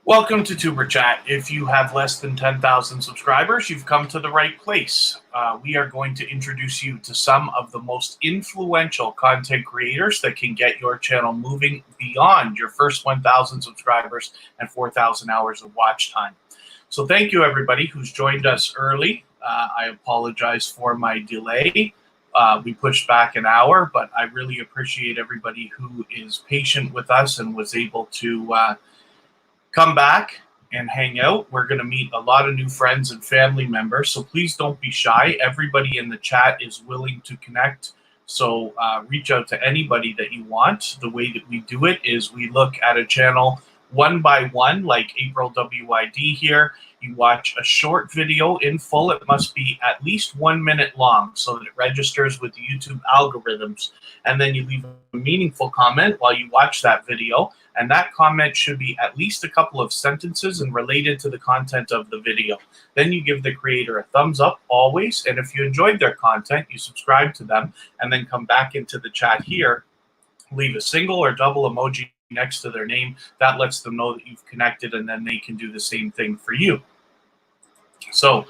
Welcome to TubeChat. If you have less than 10,000 subscribers, you've come to the right place. We are going to introduce you to some of the most influential content creators that can get your channel moving beyond your first 1,000 subscribers and 4,000 hours of watch time. So thank you, everybody who's joined us early. I apologize for my delay. We pushed back an hour, but I really appreciate everybody who is patient with us and was able to come back and hang out. We're going to meet a lot of new friends and family members, so please don't be shy. Everybody in the chat is willing to connect, so reach out to anybody that you want. The way that we do it is we look at a channel one by one, like April WID here. You watch a short video in full. It must be at least 1 minute long so that it registers with the YouTube algorithms. And then you leave a meaningful comment while you watch that video. And that comment should be at least a couple of sentences and related to the content of the video. Then you give the creator a thumbs up always. And if you enjoyed their content, you subscribe to them and then come back into the chat here. Leave a single or double emoji next to their name. That lets them know that you've connected, and then they can do the same thing for you. So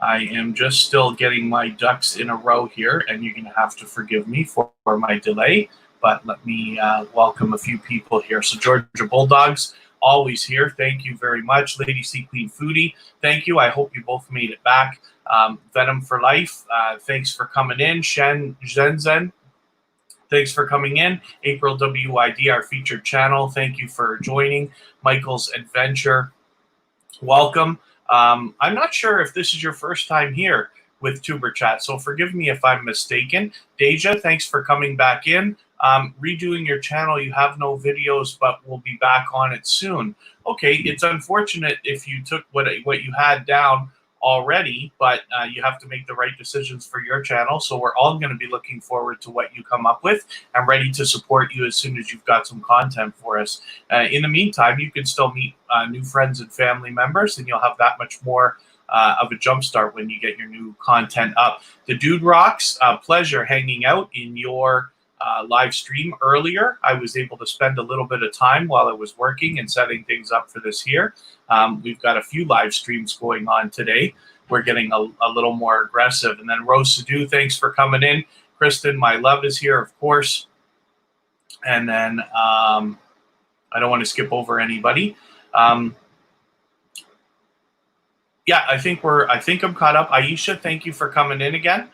I am just still getting my ducks in a row here, and you're going to have to forgive me for my delay. But let me welcome a few people here. So Georgia Bulldogs, always here. Thank you very much. Lady C Queen Foodie, thank you. I hope you both made it back. Venom for Life, thanks for coming in. Shen, Zhen, thanks for coming in. April WID, our featured channel, thank you for joining. Michael's Adventure, welcome. I'm not sure if this is your first time here with TubeChat, so forgive me if I'm mistaken. Deja, thanks for coming back in. Redoing your channel, you have no videos, but we'll be back on it soon. Okay, it's unfortunate if you took what you had down already, but you have to make the right decisions for your channel. So we're all going to be looking forward to what you come up with and ready to support you as soon as you've got some content for us. In the meantime, you can still meet new friends and family members, and you'll have that much more of a jump start when you get your new content up. The Dude Rocks, pleasure hanging out in your live stream earlier. I was able to spend a little bit of time while I was working and setting things up for this here. We've got a few live streams going on today. We're getting a little more aggressive. And then Rose Sadu, thanks for coming in. Kristen, my love, is here, of course. And then I don't want to skip over anybody. Yeah, I think I'm caught up. Aisha, thank you for coming in again.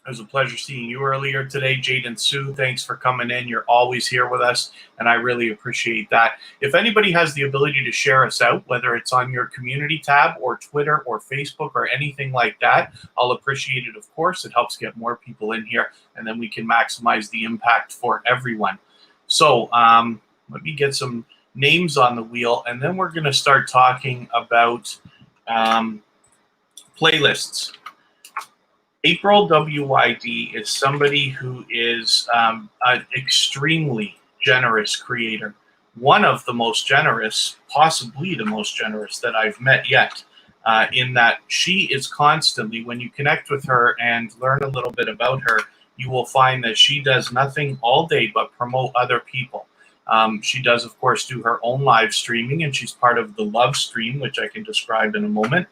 It was a pleasure seeing you earlier today. Jaden Sue, thanks for coming in. You're always here with us, and I really appreciate that. If anybody has the ability to share us out, whether it's on your community tab or Twitter or Facebook or anything like that, I'll appreciate it, of course. It helps get more people in here, and then we can maximize the impact for everyone. So let me get some names on the wheel, and then we're going to start talking about playlists. April WID is somebody who is an extremely generous creator. One of the most generous, possibly the most generous that I've met yet, in that she is constantly, when you connect with her and learn a little bit about her, you will find that she does nothing all day but promote other people. She does, of course, do her own live streaming, and she's part of the Love Stream, which I can describe in a moment.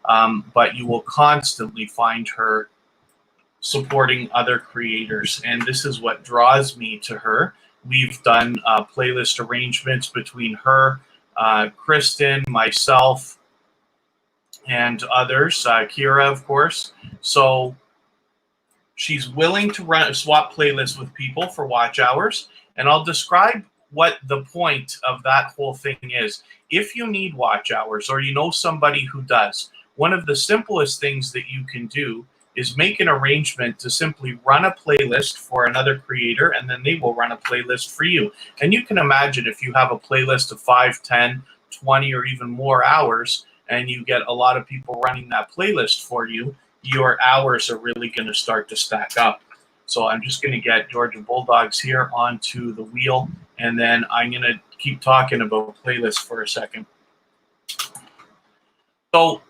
But you will constantly find her supporting other creators, and this is what draws me to her. We've done playlist arrangements between her, Kristen, myself, and others, Kira, of course. So she's willing to swap playlists with people for watch hours, and I'll describe what the point of that whole thing is. If you need watch hours or you know somebody who does, one of the simplest things that you can do is make an arrangement to simply run a playlist for another creator, and then they will run a playlist for you. And you can imagine if you have a playlist of 5, 10, 20, or even more hours, and you get a lot of people running that playlist for you, your hours are really going to start to stack up. So I'm just going to get Georgia Bulldogs here onto the wheel, and then I'm going to keep talking about playlists for a second. So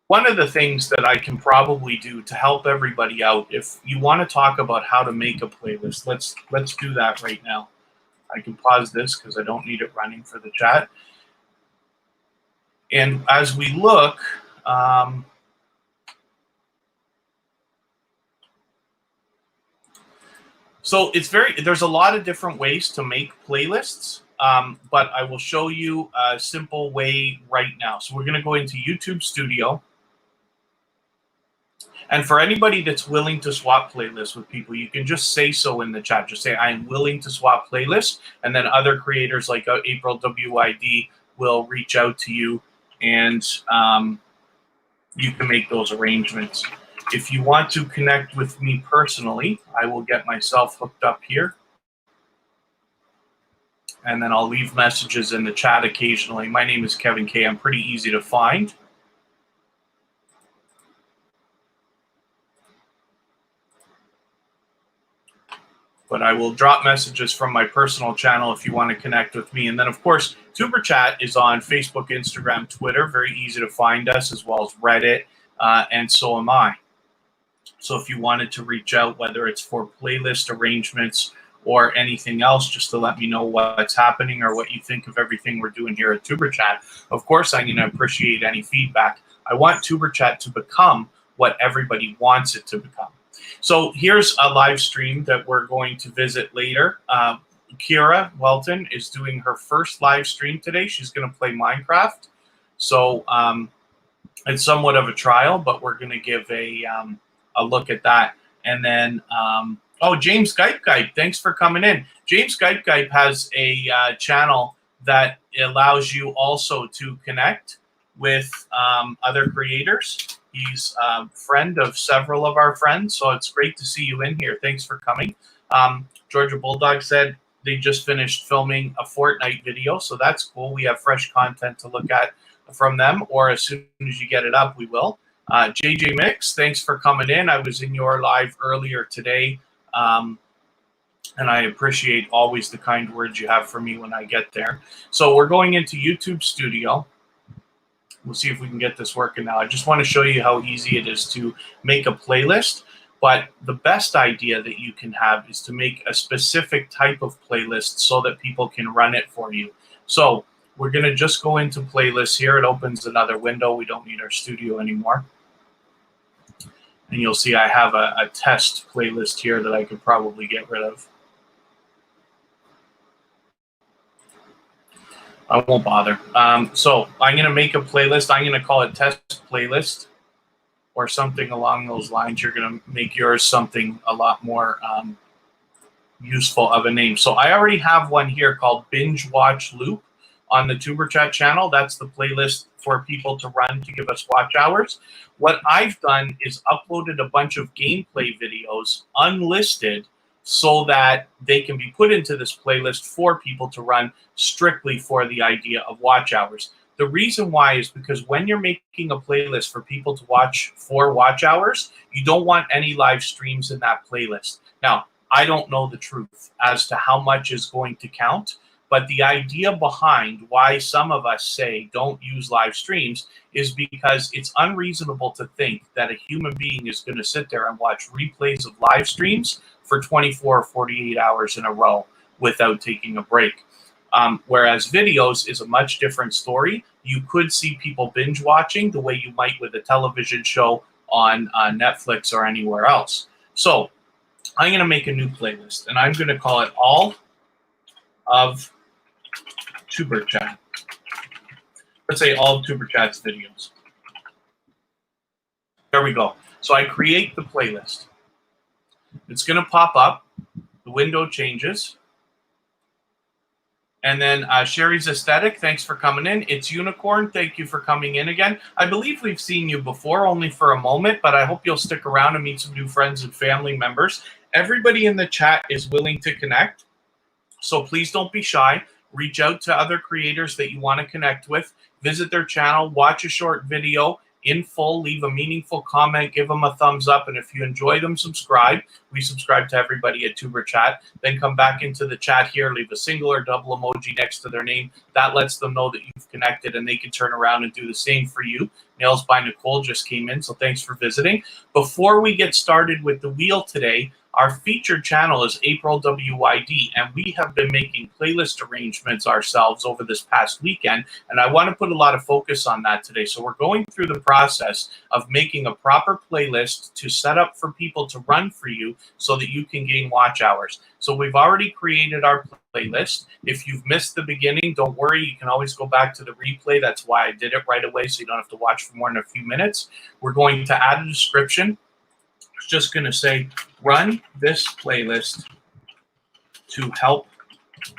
one of the things that I can probably do to help everybody out, if you want to talk about how to make a playlist, let's do that right now. I can pause this because I don't need it running for the chat. And as we look, so there's a lot of different ways to make playlists, but I will show you a simple way right now. So we're going to go into YouTube Studio. And for anybody that's willing to swap playlists with people, you can just say so in the chat. Just say, I am willing to swap playlists. And then other creators like April WID will reach out to you, and you can make those arrangements. If you want to connect with me personally, I will get myself hooked up here. And then I'll leave messages in the chat occasionally. My name is Kevin K. I'm pretty easy to find. But I will drop messages from my personal channel if you want to connect with me. And then, of course, TuberChat is on Facebook, Instagram, Twitter. Very easy to find us, as well as Reddit, and so am I. So if you wanted to reach out, whether it's for playlist arrangements or anything else, just to let me know what's happening or what you think of everything we're doing here at TuberChat. Of course, I'm going to appreciate any feedback. I want TuberChat to become what everybody wants it to become. So here's a live stream that we're going to visit later. Kira Welton is doing her first live stream today. She's going to play Minecraft. So it's somewhat of a trial, but we're going to give a look at that. And then, oh, James Gype, thanks for coming in. James Gype has a channel that allows you also to connect with other creators. He's a friend of several of our friends, so it's great to see you in here. Thanks for coming. Georgia Bulldog said they just finished filming a Fortnite video, so that's cool. We have fresh content to look at from them, or as soon as you get it up, we will. JJ Mix, thanks for coming in. I was in your live earlier today, and I appreciate always the kind words you have for me when I get there. So we're going into YouTube Studio. We'll see if we can get this working now. I just want to show you how easy it is to make a playlist. But the best idea that you can have is to make a specific type of playlist so that people can run it for you. So we're going to just go into playlists here. It opens another window. We don't need our studio anymore. And you'll see I have a test playlist here that I could probably get rid of. I won't bother. So I'm going to make a playlist. I'm going to call it test playlist or something along those lines. You're going to make yours something a lot more useful of a name. So I already have one here called Binge Watch Loop on the TuberChat channel. That's the playlist for people to run to give us watch hours. What I've done is uploaded a bunch of gameplay videos unlisted so that they can be put into this playlist for people to run strictly for the idea of watch hours. The reason why is because when you're making a playlist for people to watch for watch hours, you don't want any live streams in that playlist. Now, I don't know the truth as to how much is going to count, but the idea behind why some of us say don't use live streams is because it's unreasonable to think that a human being is going to sit there and watch replays of live streams for 24 or 48 hours in a row without taking a break. Whereas videos is a much different story. You could see people binge watching the way you might with a television show on Netflix or anywhere else. So I'm going to make a new playlist, and I'm going to call it All of TuberChat. Let's say all of TuberChat's videos. There we go. So I create the playlist. It's going to pop up. The window changes. And then Sherry's Aesthetic, thanks for coming in. It's Unicorn, thank you for coming in again. I believe we've seen you before, only for a moment, but I hope you'll stick around and meet some new friends and family members. Everybody in the chat is willing to connect, so please don't be shy. Reach out to other creators that you want to connect with. Visit their channel, watch a short video in full, leave a meaningful comment, give them a thumbs up, and if you enjoy them, subscribe. We subscribe to everybody at TuberChat. Then come back into the chat here, leave a single or double emoji next to their name. That lets them know that you've connected, and they can turn around and do the same for you. Nails by Nicole just came in, so thanks for visiting. Before we get started with the wheel today, Our featured channel is April WYD, and we have been making playlist arrangements ourselves over this past weekend, and I want to put a lot of focus on that today. So we're going through the process of making a proper playlist to set up for people to run for you so that you can gain watch hours. So we've already created our playlist. If you've missed the beginning, don't worry. You can always go back to the replay. That's why I did it right away, so you don't have to watch for more than a few minutes. We're going to add a description. It's just going to say, run this playlist to help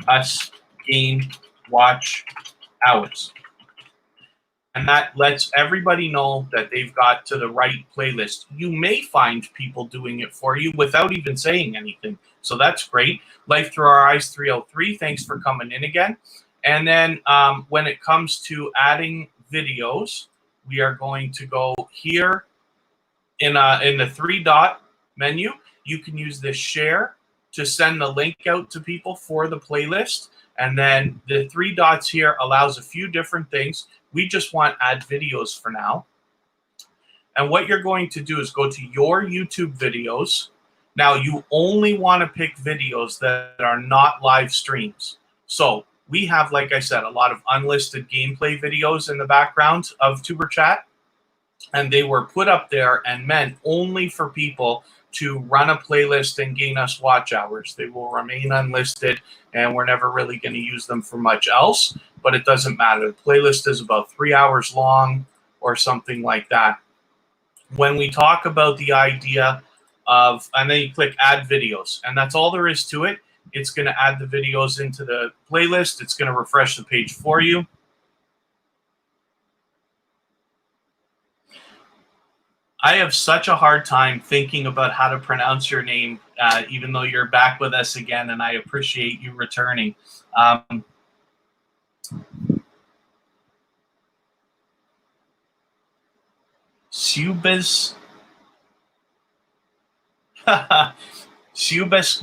us gain watch hours. And that lets everybody know that they've got to the right playlist. You may find people doing it for you without even saying anything. So that's great. Life Through Our Eyes 303, thanks for coming in again. And then when it comes to adding videos, we are going to go here in the 3-dot menu. You can use this share to send the link out to people for the playlist. And then the 3 dots here allows a few different things. We just want add videos for now. And what you're going to do is go to your YouTube videos. Now, you only want to pick videos that are not live streams. So we have, like I said, a lot of unlisted gameplay videos in the background of TubeChat. And they were put up there and meant only for people to run a playlist and gain us watch hours. They will remain unlisted, and we're never really going to use them for much else, but it doesn't matter. The playlist is about 3 hours long or something like that. When we talk about the idea of, and then you click add videos, and that's all there is to it. It's going to add the videos into the playlist. It's going to refresh the page for you. I have such a hard time thinking about how to pronounce your name, even though you're back with us again, and I appreciate you returning. Subis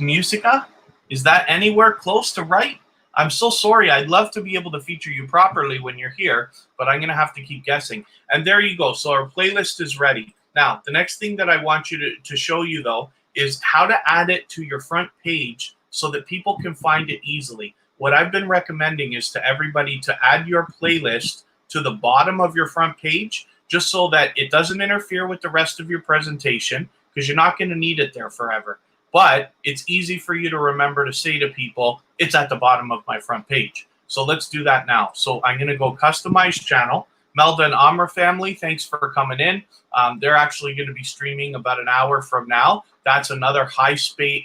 Musica? Is that anywhere close to right? I'm so sorry. I'd love to be able to feature you properly when you're here, but I'm going to have to keep guessing. And there you go. So our playlist is ready. Now, the next thing that I want you to show you, though, is how to add it to your front page so that people can find it easily. What I've been recommending is to everybody to add your playlist to the bottom of your front page, just so that it doesn't interfere with the rest of your presentation, because you're not going to need it there forever. But it's easy for you to remember to say to people, it's at the bottom of my front page. So let's do that now. So I'm going to go customize channel. Melda and Amra family, thanks for coming in. They're actually going to be streaming about an hour from now. That's another high-speed,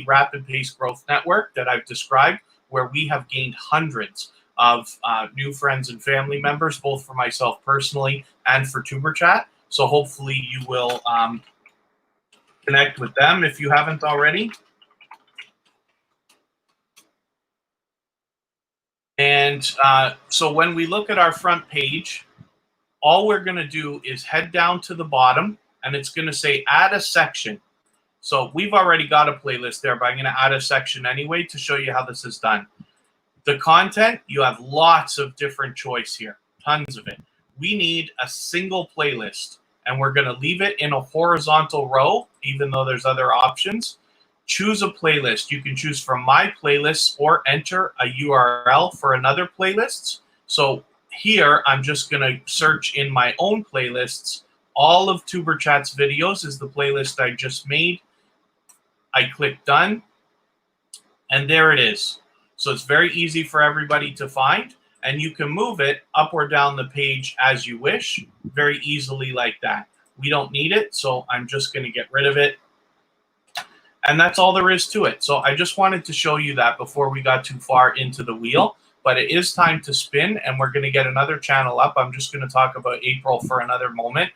rapid-paced growth network that I've described, where we have gained hundreds of new friends and family members, both for myself personally and for TubeChat. So hopefully you will connect with them if you haven't already. And so when we look at our front page, all we're going to do is head down to the bottom, and it's going to say add a section. So we've already got a playlist there, but I'm going to add a section anyway to show you how this is done. The content, you have lots of different choice here, tons of it. We need a single playlist, and we're going to leave it in a horizontal row, even though there's other options. Choose a playlist. You can choose from my playlists or enter a URL for another playlist. So here, I'm just going to search in my own playlists. All of TubeChat's videos is the playlist I just made. I click done, and there it is. So it's very easy for everybody to find, and you can move it up or down the page as you wish, very easily like that. We don't need it, so I'm just going to get rid of it. And that's all there is to it. So I just wanted to show you that before we got too far into the wheel. But it is time to spin, and we're going to get another channel up. I'm just going to talk about April for another moment.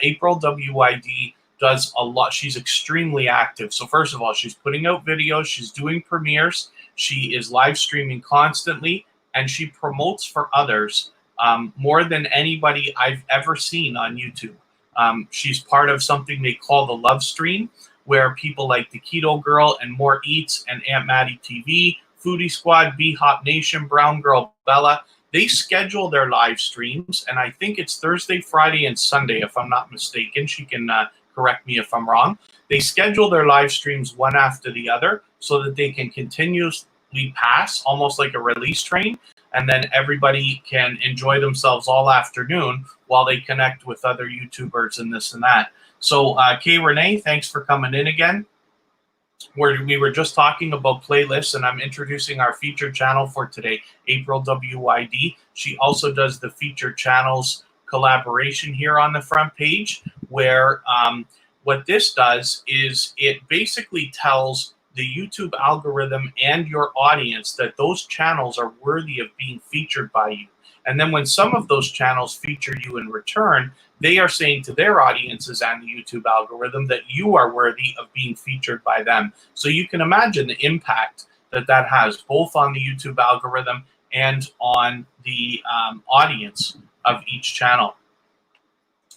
April WYD does a lot. She's extremely active. So first of all, she's putting out videos. She's doing premieres. She is live streaming constantly, and she promotes for others more than anybody I've ever seen on YouTube. She's part of something they call the Love Stream, where people like the Keto Girl and More Eats and Aunt Maddie TV, Foodie Squad, B-Hop Nation, Brown Girl Bella, they schedule their live streams, and I think it's Thursday, Friday, and Sunday, if I'm not mistaken. She can correct me if I'm wrong. They schedule their live streams one after the other so that they can continuously pass, almost like a release train, and then everybody can enjoy themselves all afternoon while they connect with other YouTubers and this and that. So, Kay Renee, thanks for coming in again. We were just talking about playlists, and I'm introducing our featured channel for today, April WYD. She also does the featured channels collaboration here on the front page, where what this does is it basically tells the YouTube algorithm and your audience that those channels are worthy of being featured by you. And then when some of those channels feature you in return, they are saying to their audiences and the YouTube algorithm that you are worthy of being featured by them. So you can imagine the impact that that has both on the YouTube algorithm and on the audience of each channel.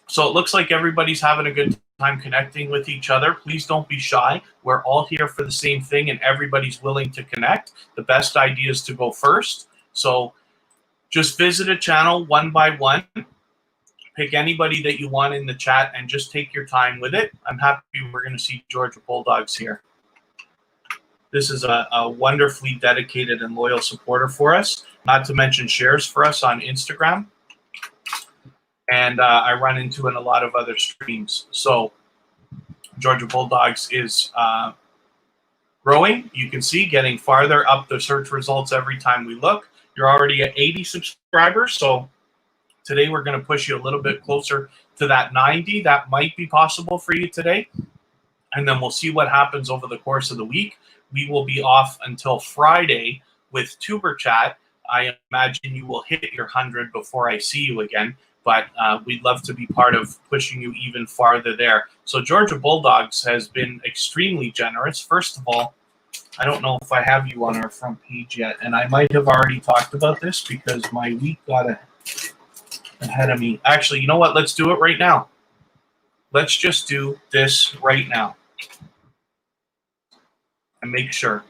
So it looks like everybody's having a good time connecting with each other. Please don't be shy. We're all here for the same thing, and everybody's willing to connect. The best idea is to go first. So just visit a channel one by one. Pick anybody that you want in the chat and just take your time with it. I'm happy we're going to see Georgia Bulldogs here. This is a wonderfully dedicated and loyal supporter for us, not to mention shares for us on Instagram. And I run into in a lot of other streams. So Georgia Bulldogs is growing. You can see getting farther up the search results every time we look. You're already at 80 subscribers. So today we're going to push you a little bit closer to that 90. That might be possible for you today. And then we'll see what happens over the course of the week. We will be off until Friday with TubeChat. I imagine you will hit your 100 before I see you again. But we'd love to be part of pushing you even farther there. So Georgia Bulldogs has been extremely generous. First of all, I don't know if I have you on our front page yet, and I might have already talked about this because my week got ahead of me. Actually, you know what? Let's do it right now. Let's just do this right now and make sure.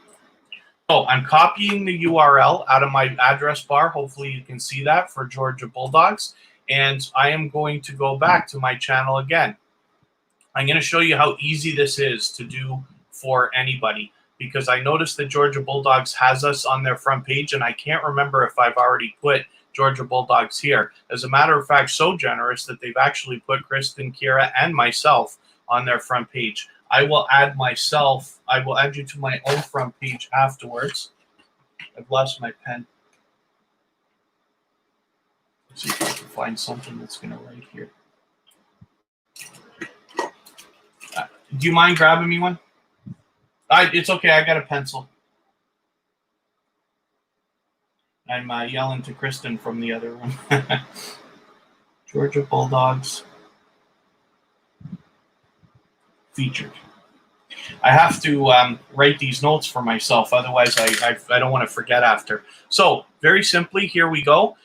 So I'm copying the URL out of my address bar. Hopefully you can see that for Georgia Bulldogs. And I am going to go back to my channel again. I'm going to show you how easy this is to do for anybody, because I noticed that Georgia Bulldogs has us on their front page, and I can't remember if I've already put Georgia Bulldogs here. As a matter of fact, so generous that they've actually put Kristen, Kira, and myself on their front page. I will add myself. I will add you to my own front page afterwards. I've lost my pen. Let's see if I can find something that's going to write here. Do you mind grabbing me one? It's okay. I got a pencil. I'm yelling to Kristen from the other room. Georgia Bulldogs featured. I have to write these notes for myself. Otherwise, I don't want to forget after. So very simply, here we go.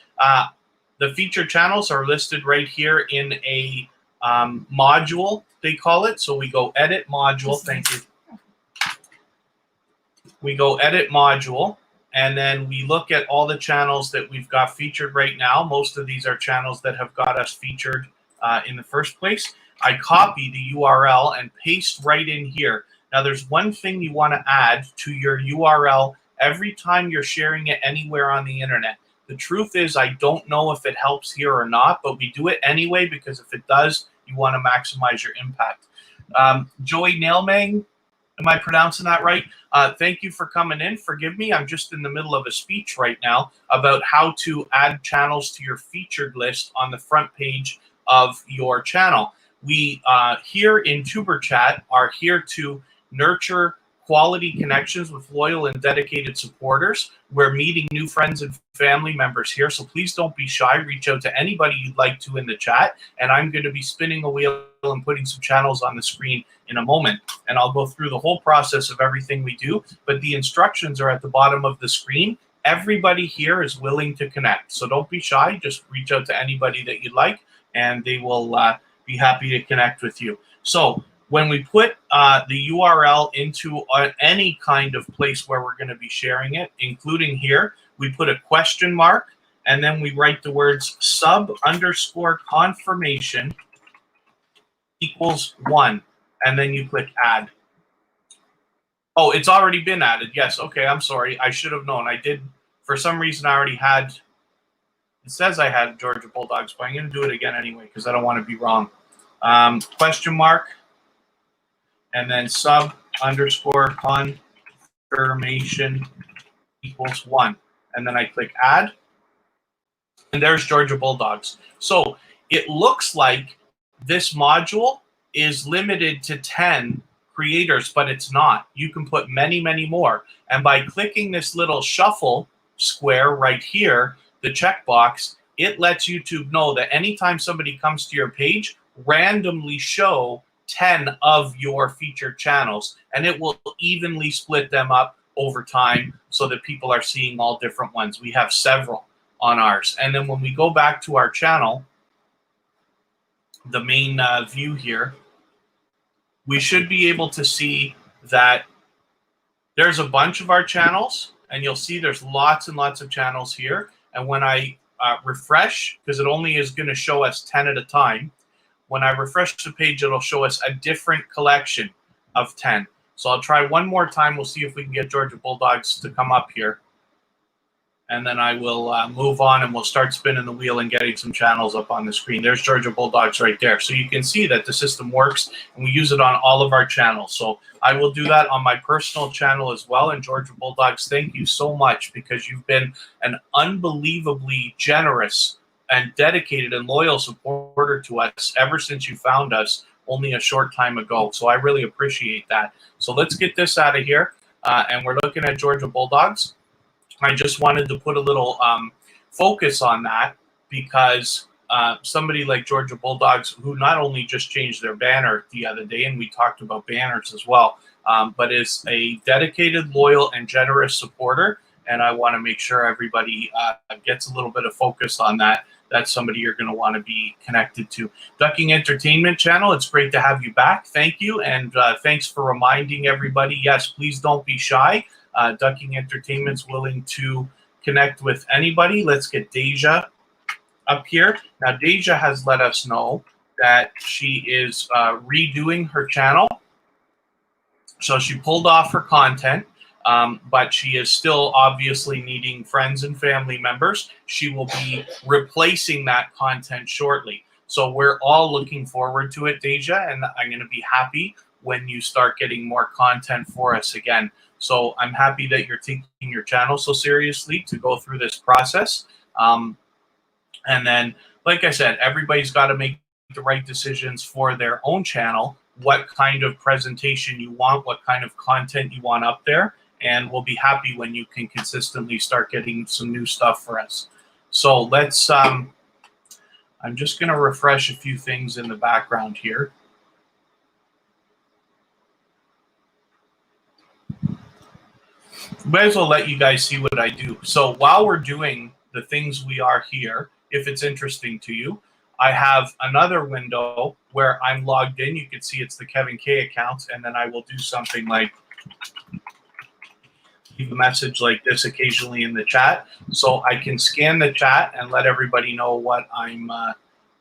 The featured channels are listed right here in a module, they call it. So we go edit module. Thank you. We go edit module, and then we look at all the channels that we've got featured right now. Most of these are channels that have got us featured in the first place. I copy the URL and paste right in here. Now, there's one thing you want to add to your URL every time you're sharing it anywhere on the internet. The truth is, I don't know if it helps here or not, but we do it anyway, because if it does, you want to maximize your impact. Joey Nailmang, am I pronouncing that right? Thank you for coming in. Forgive me, I'm just in the middle of a speech right now about how to add channels to your featured list on the front page of your channel. We here in TubeChat are here to nurture quality connections with loyal and dedicated supporters. We're meeting new friends and family members here, so please don't be shy. Reach out to anybody you'd like to in the chat, and I'm going to be spinning a wheel and putting some channels on the screen in a moment, and I'll go through the whole process of everything we do, but the instructions are at the bottom of the screen. Everybody here is willing to connect, so don't be shy. Just reach out to anybody that you'd like, and they will be happy to connect with you. So when we put the URL into any kind of place where we're going to be sharing it, including here, we put a question mark, and then we write the words sub_confirmation equals 1, and then you click add. Oh, it's already been added. Yes. Okay. I'm sorry. I should have known. I did. For some reason, I already had. It says I had Georgia Bulldogs, but I'm going to do it again anyway because I don't want to be wrong. Question mark, and then sub underscore confirmation equals 1, and then I click add, and there's Georgia Bulldogs. So it looks like this module is limited to 10 creators, but it's not. You can put many, many more. And by clicking this little shuffle square right here, the checkbox, it lets YouTube know that anytime somebody comes to your page, randomly show 10 of your featured channels, and it will evenly split them up over time so that people are seeing all different ones. We have several on ours. And then when we go back to our channel, the main view here, we should be able to see that there's a bunch of our channels, and you'll see there's lots and lots of channels here. And when I refresh, because it only is going to show us 10 at a time, when I refresh the page, it'll show us a different collection of 10. So I'll try one more time. We'll see if we can get Georgia Bulldogs to come up here. And then I will move on, and we'll start spinning the wheel and getting some channels up on the screen. There's Georgia Bulldogs right there. So you can see that the system works, and we use it on all of our channels. So I will do that on my personal channel as well. And Georgia Bulldogs, thank you so much, because you've been an unbelievably generous and dedicated and loyal supporter to us ever since you found us only a short time ago. So I really appreciate that. So let's get this out of here. And we're looking at Georgia Bulldogs. I just wanted to put a little focus on that, because somebody like Georgia Bulldogs, who not only just changed their banner the other day, and we talked about banners as well, but is a dedicated, loyal, and generous supporter. And I want to make sure everybody gets a little bit of focus on that. That's somebody you're going to want to be connected to. Ducking Entertainment Channel, it's great to have you back. Thank you. And thanks for reminding everybody. Yes, please don't be shy. Ducking Entertainment's willing to connect with anybody. Let's get Deja up here. Now, Deja has let us know that she is redoing her channel. So she pulled off her content, but she is still obviously needing friends and family members. She will be replacing that content shortly. So we're all looking forward to it, Deja, and I'm going to be happy when you start getting more content for us again. So I'm happy that you're taking your channel so seriously to go through this process. And then, like I said, everybody's got to make the right decisions for their own channel, what kind of presentation you want, what kind of content you want up there. And we'll be happy when you can consistently start getting some new stuff for us. So let's, I'm just going to refresh a few things in the background here. Might as well let you guys see what I do. So while we're doing the things we are here, if it's interesting to you, I have another window where I'm logged in. You can see it's the Kevin K account, and then I will do something like leave a message like this occasionally in the chat. So I can scan the chat and let everybody know what I'm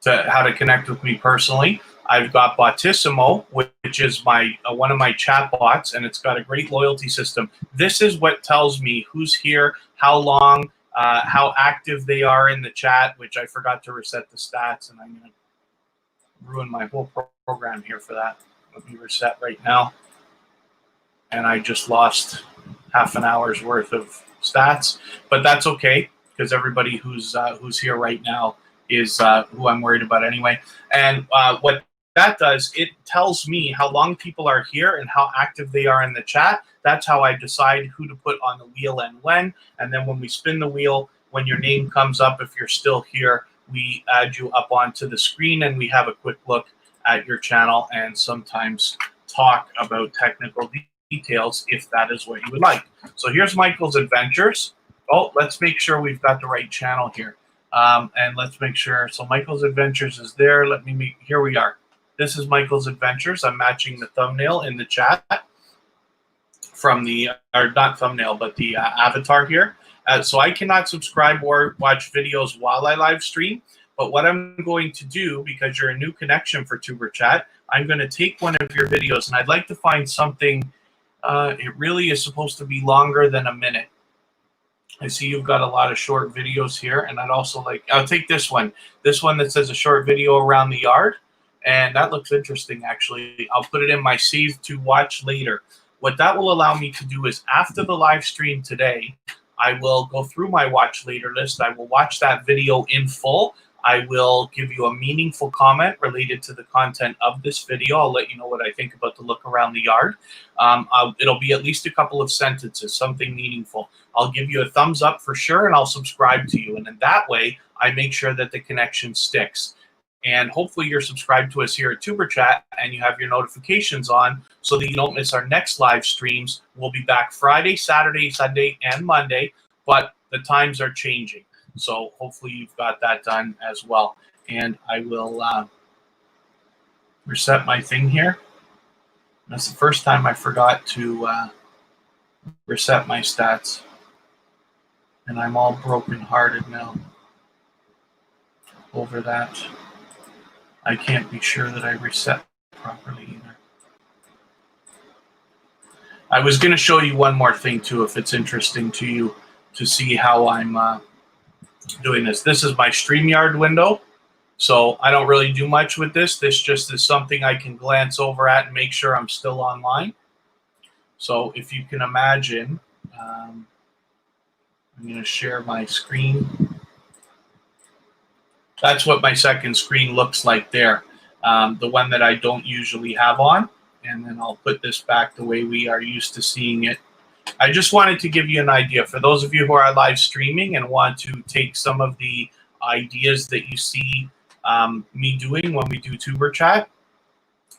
how to connect with me personally. I've got Bottissimo, which is my one of my chat bots, and it's got a great loyalty system. This is what tells me who's here, how long, how active they are in the chat, which I forgot to reset the stats, and I'm going to ruin my whole program here for that. Let me reset right now. And I just lost half an hour's worth of stats, but that's okay, because everybody who's here right now is who I'm worried about anyway. And what that does, it tells me how long people are here and how active they are in the chat. That's how I decide who to put on the wheel and when. And then when we spin the wheel, when your name comes up, if you're still here, we add you up onto the screen, and we have a quick look at your channel and sometimes talk about technical details if that is what you would like. So here's Michael's Adventures. Oh, let's make sure we've got the right channel here. And let's make sure. So Michael's Adventures is there. Let me make, here we are. This is Michael's Adventures. I'm matching the thumbnail in the chat from the, or not thumbnail, but the avatar here. So I cannot subscribe or watch videos while I live stream, But what I'm going to do, because you're a new connection for TuberChat, I'm going to take one of your videos, and I'd like to find something. It really is supposed to be longer than a minute. I see you've got a lot of short videos here, and I'd also like, I'll take this one that says a short video around the yard, and that looks interesting, actually. I'll put it in my save to watch later. What that will allow me to do is, after the live stream today, I will go through my watch later list. I will watch that video in full. I will give you a meaningful comment related to the content of this video. I'll let you know what I think about the look around the yard. It'll be at least a couple of sentences, something meaningful. I'll give you a thumbs up for sure, and I'll subscribe to you. And in that way, I make sure that the connection sticks. And hopefully you're subscribed to us here at TuberChat, and you have your notifications on so that you don't miss our next live streams. We'll be back Friday, Saturday, Sunday, and Monday, but the times are changing. So hopefully you've got that done as well. And I will reset my thing here. That's the first time I forgot to reset my stats. And I'm all broken-hearted now over that. I can't be sure that I reset properly either. I was going to show you one more thing too, if it's interesting to you to see how I'm doing this. This is my StreamYard window. So I don't really do much with this. This just is something I can glance over at and make sure I'm still online. So if you can imagine, I'm going to share my screen. That's what my second screen looks like there, the one that I don't usually have on. And then I'll put this back the way we are used to seeing it. I just wanted to give you an idea. For those of you who are live streaming and want to take some of the ideas that you see me doing when we do TuberChat,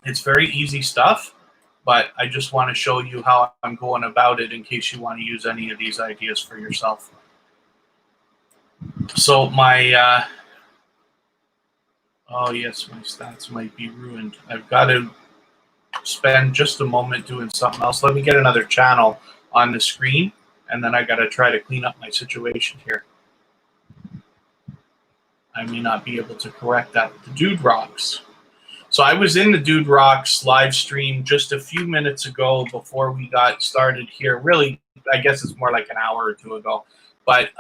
it's very easy stuff, but I just want to show you how I'm going about it in case you want to use any of these ideas for yourself. So my... oh yes, my stats might be ruined. I've got to spend just a moment doing something else. Let me get another channel on the screen, and then I got to try to clean up my situation here. I may not be able to correct that with the Dude Rocks. So I was in the Dude Rocks live stream just a few minutes ago before we got started here. Really, I guess it's more like an hour or two ago. But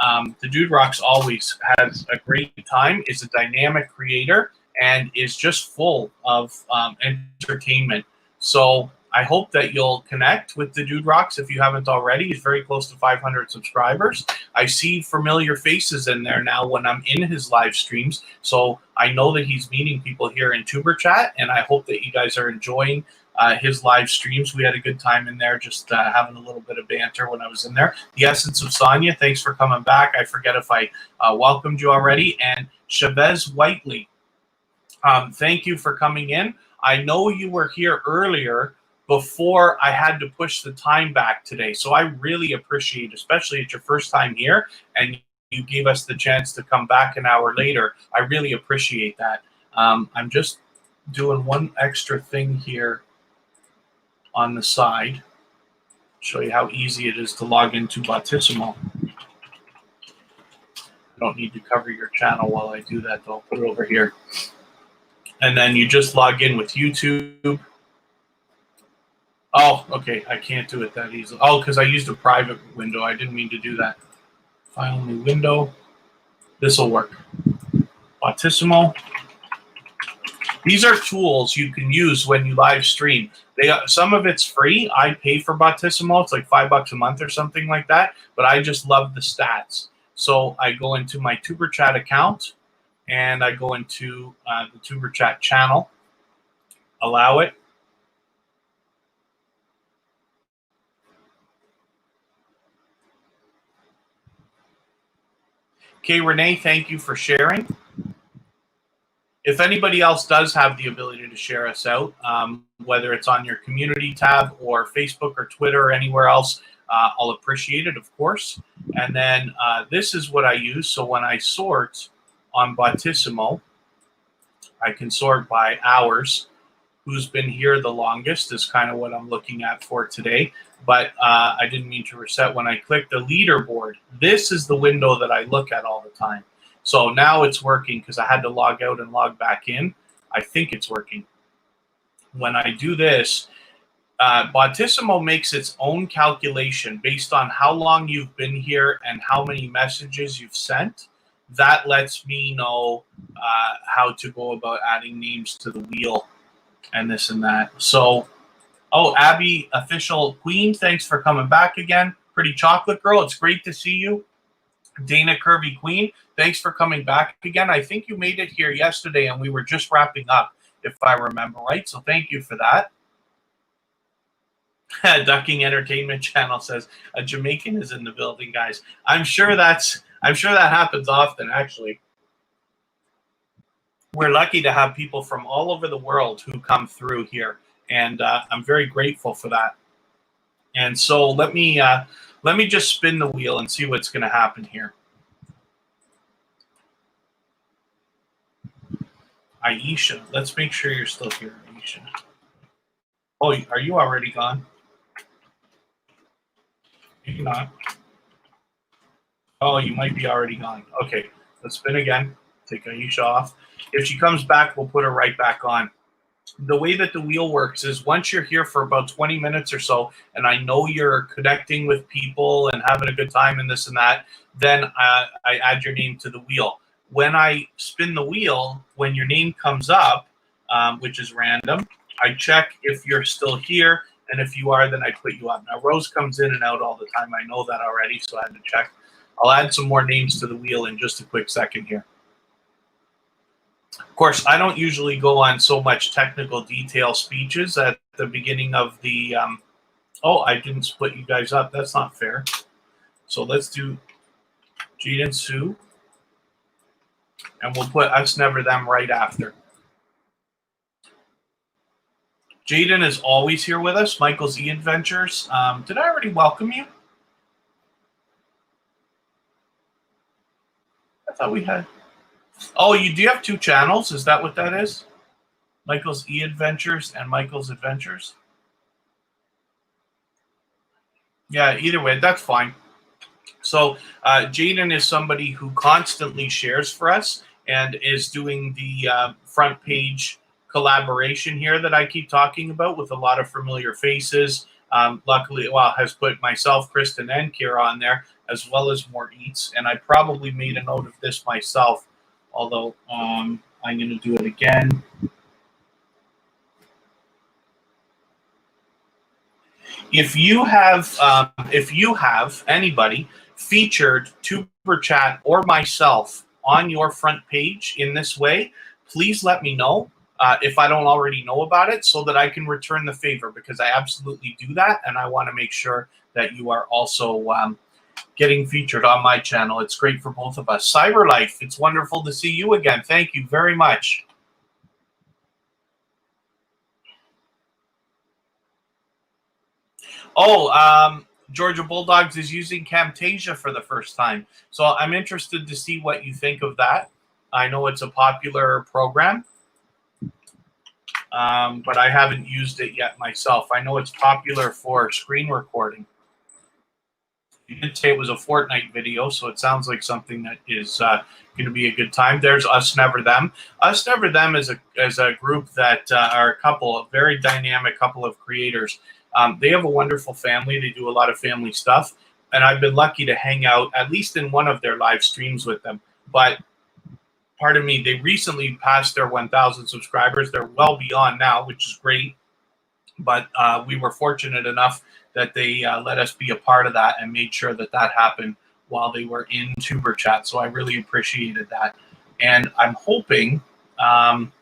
the Dude Rocks always has a great time, is a dynamic creator, and is just full of entertainment. So I hope that you'll connect with the Dude Rocks if you haven't already. He's very close to 500 subscribers. I see familiar faces in there now when I'm in his live streams. So I know that he's meeting people here in TuberChat, and I hope that you guys are enjoying his live streams. We had a good time in there, just having a little bit of banter when I was in there. The Essence of Sonia, thanks for coming back. I forget if I welcomed you already. And Chavez Whiteley, thank you for coming in. I know you were here earlier before I had to push the time back today. So I really appreciate, especially at your first time here, and you gave us the chance to come back an hour later. I really appreciate that. I'm just doing one extra thing here on the side. Show you how easy it is to log into Bautissimo. I don't need to cover your channel while I do that, though. I'll put it over here. And then you just log in with YouTube. Oh, okay. I can't do it that easily. Oh, because I used a private window. I didn't mean to do that. File new window. This will work. Bautissimo. These are tools you can use when you live stream. Some of it's free. I pay for Bautissimo. It's like $5 a month or something like that. But I just love the stats. So I go into my TuberChat account, and I go into the TuberChat channel, allow it. Okay, Renee, thank you for sharing. If anybody else does have the ability to share us out, whether it's on your community tab or Facebook or Twitter or anywhere else, I'll appreciate it, of course. And then this is what I use. So when I sort on Bautissimo, I can sort by hours. Who's been here the longest is kind of what I'm looking at for today. But I didn't mean to reset. When I click the leaderboard, this is the window that I look at all the time. So now it's working because I had to log out and log back in. I think it's working. When I do this, Bautissimo makes its own calculation based on how long you've been here and how many messages you've sent. That lets me know how to go about adding names to the wheel and this and that. So, oh, Abby, official queen, thanks for coming back again. Pretty chocolate girl, it's great to see you. Dana Kirby Queen, thanks for coming back again. I think you made it here yesterday and we were just wrapping up, if I remember right. So thank you for that. Ducking Entertainment Channel says a Jamaican is in the building, guys. I'm sure that happens often, actually. We're lucky to have people from all over the world who come through here, and I'm very grateful for that. And so let me just spin the wheel and see what's going to happen here. Aisha, let's make sure you're still here, Aisha. Oh, are you already gone? Maybe not. Oh, you might be already gone. Okay, let's spin again. Take Aisha off. If she comes back, we'll put her right back on. The way that the wheel works is once you're here for about 20 minutes or so, and I know you're connecting with people and having a good time and this and that, then I add your name to the wheel. When I spin the wheel, when your name comes up, which is random, I check if you're still here, and if you are, then I put you up. Now, Rose comes in and out all the time. I know that already, so I had to check. I'll add some more names to the wheel in just a quick second here. Of course, I don't usually go on so much technical detail speeches at the beginning of the... oh, I didn't split you guys up. That's not fair. So let's do Jaden Sue. And we'll put us, never, them right after. Jaden is always here with us. Michael's E-Adventures. Did I already welcome you? I thought we had... Oh, you do have two channels? Is that what that is? Michael's E-Adventures and Michael's Adventures? Yeah, either way, that's fine. So Jaden is somebody who constantly shares for us and is doing the front page collaboration here that I keep talking about with a lot of familiar faces. Luckily, well, has put myself, Kristen, and Kira on there, as well as more eats. And I probably made a note of this myself, although I'm going to do it again. If you have anybody featured TubeChat or myself on your front page in this way, please let me know if I don't already know about it, so that I can return the favor, because I absolutely do that, and I want to make sure that you are also getting featured on my channel. It's great for both of us. CyberLife, it's wonderful to see you again. Thank you very much. Oh, Georgia Bulldogs is using Camtasia for the first time. So I'm interested to see what you think of that. I know it's a popular program, but I haven't used it yet myself. I know it's popular for screen recording. You did say it was a Fortnite video, so it sounds like something that is going to be a good time. There's Us Never Them. Us Never Them is a group that are a very dynamic couple of creators. They have a wonderful family. They do a lot of family stuff, and I've been lucky to hang out at least in one of their live streams with them. But pardon me, they recently passed their 1,000 subscribers. They're well beyond now, which is great. But we were fortunate enough that they let us be a part of that and made sure that that happened while they were in TubeChat. So I really appreciated that. And I'm hoping I'm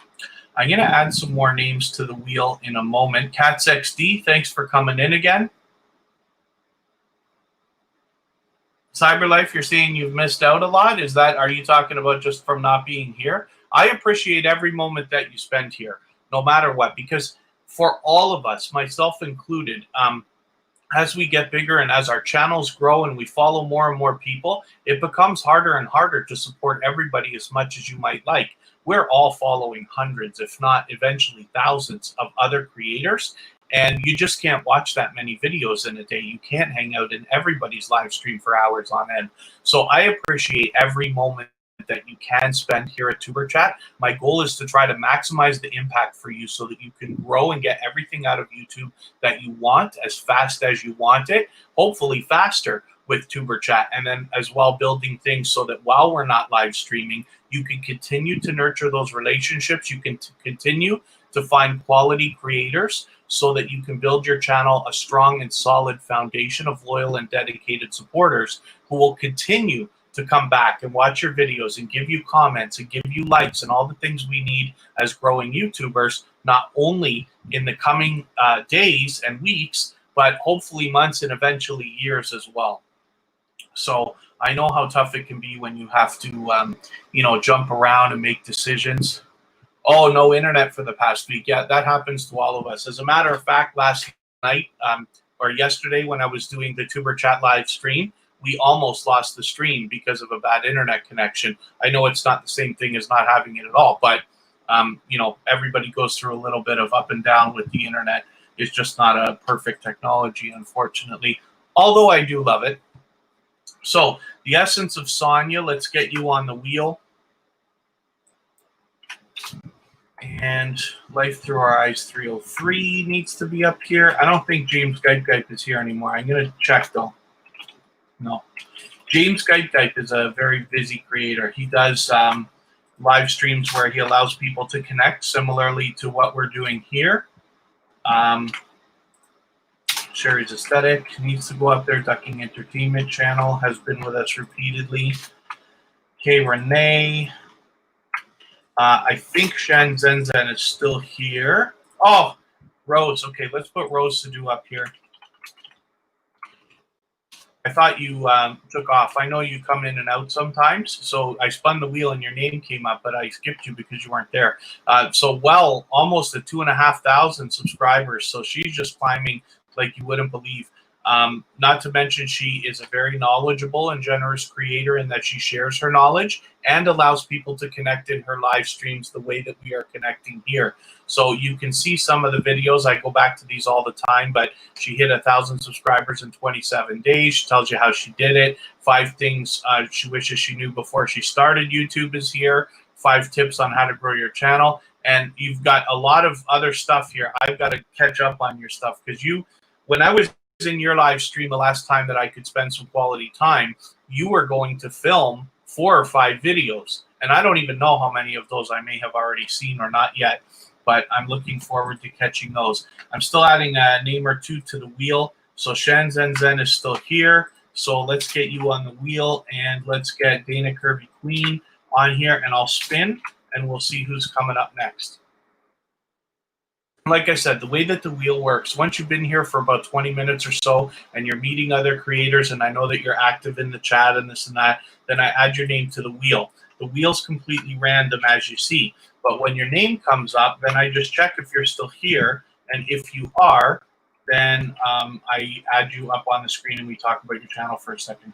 going to add some more names to the wheel in a moment. CatsXD, thanks for coming in again. CyberLife, you're saying you've missed out a lot. Are you talking about just from not being here? I appreciate every moment that you spend here, no matter what, because for all of us, myself included, as we get bigger and as our channels grow and we follow more and more people, it becomes harder and harder to support everybody as much as you might like. We're all following hundreds, if not eventually thousands of other creators, and you just can't watch that many videos in a day. You can't hang out in everybody's live stream for hours on end. So I appreciate every moment that you can spend here at TuberChat. My goal is to try to maximize the impact for you so that you can grow and get everything out of YouTube that you want as fast as you want it, hopefully faster with TuberChat, and then as well building things so that while we're not live streaming, you can continue to nurture those relationships. You can continue to find quality creators so that you can build your channel a strong and solid foundation of loyal and dedicated supporters who will continue to come back and watch your videos and give you comments and give you likes and all the things we need as growing YouTubers, not only in the coming days and weeks, but hopefully months and eventually years as well. So I know how tough it can be when you have to, jump around and make decisions. Oh, no internet for the past week. Yeah, that happens to all of us. As a matter of fact, last night or yesterday when I was doing the TuberChat live stream, we almost lost the stream because of a bad internet connection. I know it's not the same thing as not having it at all, but, everybody goes through a little bit of up and down with the internet. It's just not a perfect technology, unfortunately, although I do love it. So the essence of Sonia, let's get you on the wheel. And Life Through Our Eyes 303 needs to be up here. I don't think James Guype is here anymore. I'm going to check, though. No. James Guype is a very busy creator. He does live streams where he allows people to connect, similarly to what we're doing here. Sherry's Aesthetic needs to go up there. Ducking Entertainment channel has been with us repeatedly. K. Renee. I think Shen Zhen is still here. Oh, Rose. Okay, let's put Rose to do up here. I thought you took off. I know you come in and out sometimes, so I spun the wheel and your name came up, but I skipped you because you weren't there. So almost at 2,500 subscribers. So she's just climbing like you wouldn't believe. Not to mention she is a very knowledgeable and generous creator in that she shares her knowledge and allows people to connect in her live streams the way that we are connecting here. So you can see some of the videos. I go back to these all the time, but she hit 1,000 subscribers in 27 days. She tells you how she did it. 5 things she wishes she knew before she started YouTube is here. 5 tips on how to grow your channel. And you've got a lot of other stuff here. I've got to catch up on your stuff because when I was in your live stream the last time that I could spend some quality time, you were going to film 4 or 5 videos. And I don't even know how many of those I may have already seen or not yet, but I'm looking forward to catching those. I'm still adding a name or two to the wheel. So Shen Zhen is still here. So let's get you on the wheel and let's get Dana Kirby Queen on here, and I'll spin and we'll see who's coming up next. Like I said, the way that the wheel works, once you've been here for about 20 minutes or so and you're meeting other creators and I know that you're active in the chat and this and that, then I add your name to the wheel. The wheel's completely random as you see. But when your name comes up, then I just check if you're still here. And if you are, then I add you up on the screen and we talk about your channel for a second.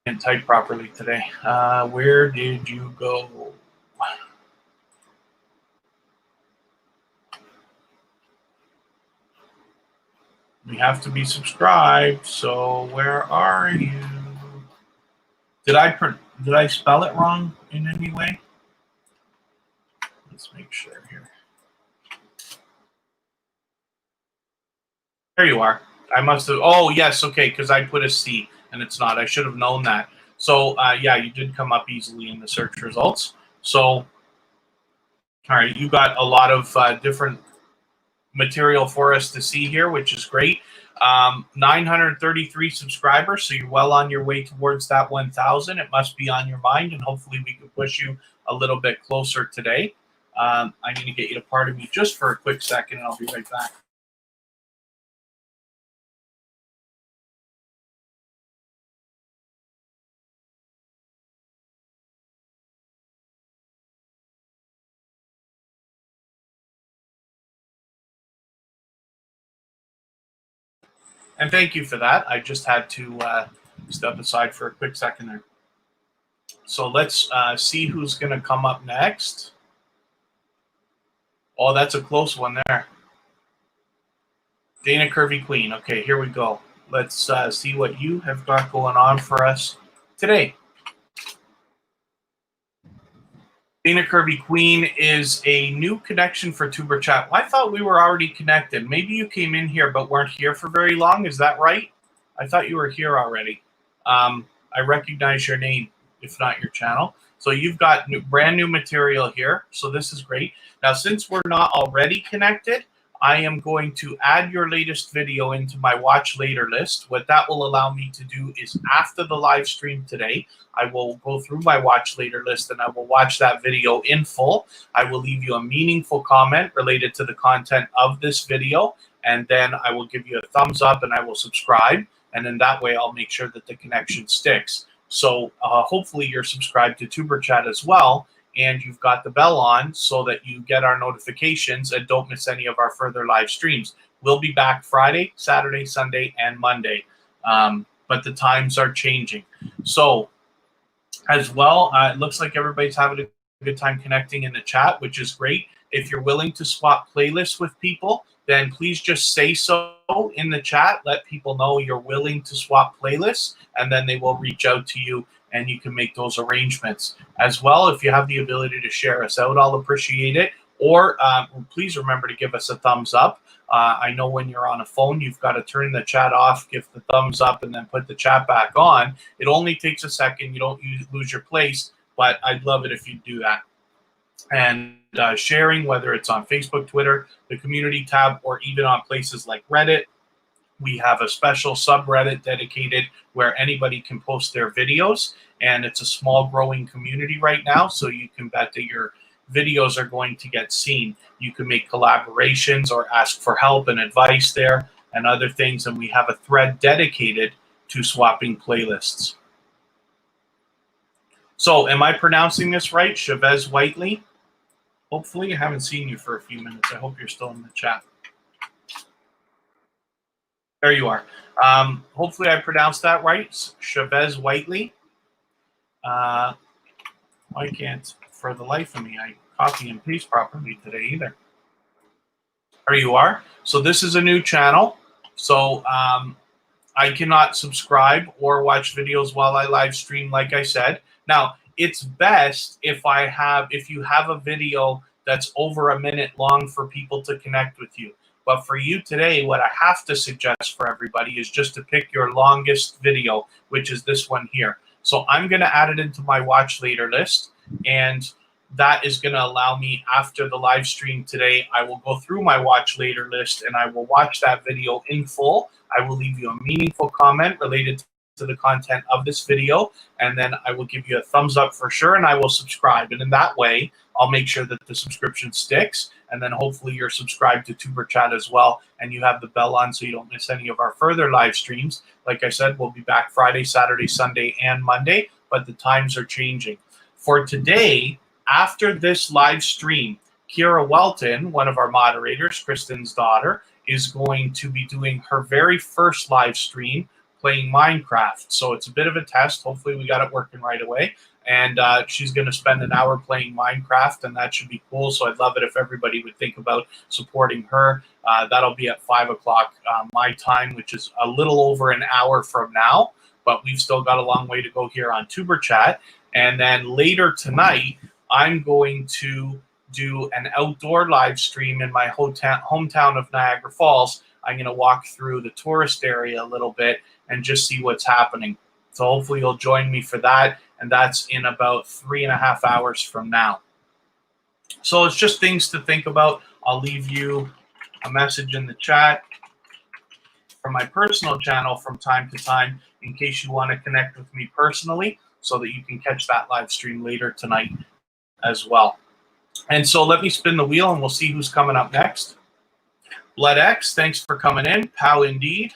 Can't type properly today. Where did you go? We have to be subscribed. So where are you? Did I spell it wrong in any way? Let's make sure here. There you are. I must have. Oh yes, okay, because I put a C. And it's not. I should have known that. So, yeah, you did come up easily in the search results. So, all right, you got a lot of different material for us to see here, which is great. 933 subscribers, so you're well on your way towards that 1,000. It must be on your mind, and hopefully we can push you a little bit closer today. I'm going to get you to pardon me just for a quick second, and I'll be right back. And thank you for that. I just had to step aside for a quick second there. So let's see who's going to come up next. Oh, that's a close one there. Dana Kirby Queen. Okay, here we go. Let's see what you have got going on for us today. Dana Kirby Queen is a new connection for TubeChat. I thought we were already connected. Maybe you came in here but weren't here for very long. Is that right? I thought you were here already. I recognize your name, if not your channel. So you've got brand new material here. So this is great. Now, since we're not already connected, I am going to add your latest video into my watch later list. What that will allow me to do is after the live stream today, I will go through my watch later list and I will watch that video in full. I will leave you a meaningful comment related to the content of this video, and then I will give you a thumbs up and I will subscribe. And then that way I'll make sure that the connection sticks. So hopefully you're subscribed to TubeChat as well, and you've got the bell on so that you get our notifications and don't miss any of our further live streams. We'll be back Friday, Saturday, Sunday, and Monday, but the times are changing. So as well, it looks like everybody's having a good time connecting in the chat, which is great. If you're willing to swap playlists with people, then please just say so in the chat. Let people know you're willing to swap playlists, and then they will reach out to you and you can make those arrangements. As well, if you have the ability to share us out, I'll appreciate it. Or please remember to give us a thumbs up. I know when you're on a phone, you've got to turn the chat off, give the thumbs up, and then put the chat back on. It only takes a second. You don't lose your place, but I'd love it if you do that. And sharing, whether it's on Facebook, Twitter, the community tab, or even on places like Reddit. We have a special subreddit dedicated where anybody can post their videos, and it's a small growing community right now, so you can bet that your videos are going to get seen. You can make collaborations or ask for help and advice there and other things, and we have a thread dedicated to swapping playlists. So am I pronouncing this right? Chavez Whiteley? Hopefully. I haven't seen you for a few minutes. I hope you're still in the chat. There you are. Hopefully I pronounced that right. Chavez Whiteley. Why can't, for the life of me, I copy and paste properly today either. There you are. So this is a new channel. So I cannot subscribe or watch videos while I live stream, like I said. Now, it's best if you have a video that's over a minute long for people to connect with you. But for you today, what I have to suggest for everybody is just to pick your longest video, which is this one here. So I'm going to add it into my watch later list, and that is going to allow me, after the live stream today, I will go through my watch later list and I will watch that video in full. I will leave you a meaningful comment related to the content of this video, and then I will give you a thumbs up for sure, and I will subscribe. And in that way, I'll make sure that the subscription sticks, and then hopefully you're subscribed to TubeChat as well, and you have the bell on so you don't miss any of our further live streams. Like I said, we'll be back Friday, Saturday, Sunday, and Monday, but the times are changing. For today, after this live stream, Kira Welton, one of our moderators, Kristen's daughter, is going to be doing her very first live stream playing Minecraft. So it's a bit of a test. Hopefully we got it working right away. And she's going to spend an hour playing Minecraft, and that should be cool. So I'd love it if everybody would think about supporting her. That'll be at 5 o'clock my time, which is a little over an hour from now. But we've still got a long way to go here on TubeChat. And then later tonight, I'm going to do an outdoor live stream in my hometown of Niagara Falls. I'm going to walk through the tourist area a little bit and just see what's happening. So hopefully you'll join me for that, and that's in about 3.5 hours from now. So it's just things to think about. I'll leave you a message in the chat from my personal channel from time to time in case you want to connect with me personally, so that you can catch that live stream later tonight as well. And so let me spin the wheel and we'll see who's coming up next. BloodX, thanks for coming in. Pow indeed.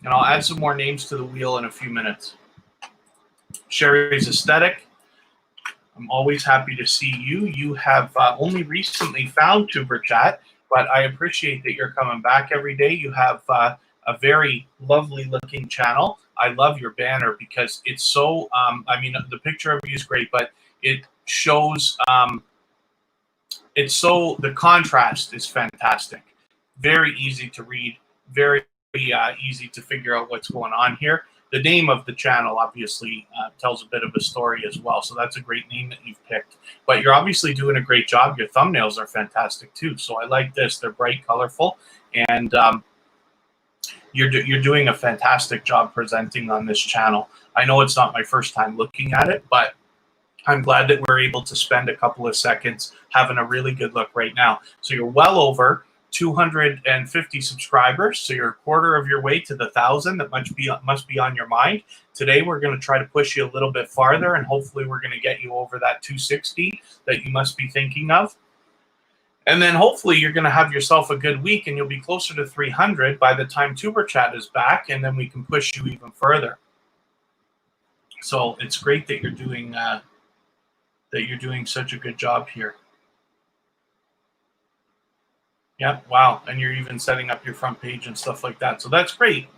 And I'll add some more names to the wheel in a few minutes. Sherry's Aesthetic, I'm always happy to see you. You have only recently found TubeChat, but I appreciate that you're coming back every day. You have a very lovely looking channel. I love your banner because it's so, I mean, the picture of you is great, but it shows, the contrast is fantastic. Very easy to read, very easy to figure out what's going on here. The name of the channel obviously tells a bit of a story as well, so that's a great name that you've picked. But you're obviously doing a great job. Your thumbnails are fantastic too, so I like this. They're bright, colorful, and you're doing a fantastic job presenting on this channel. I know it's not my first time looking at it, but I'm glad that we're able to spend a couple of seconds having a really good look right now. So you're well over 250 subscribers, so you're a quarter of your way to the 1,000 that must be on your mind. Today we're going to try to push you a little bit farther, and hopefully we're going to get you over that 260 that you must be thinking of. And then hopefully you're going to have yourself a good week, and you'll be closer to 300 by the time TuberChat is back, and then we can push you even further. So it's great that you're doing such a good job here. Yeah, wow. And you're even setting up your front page and stuff like that. So that's great.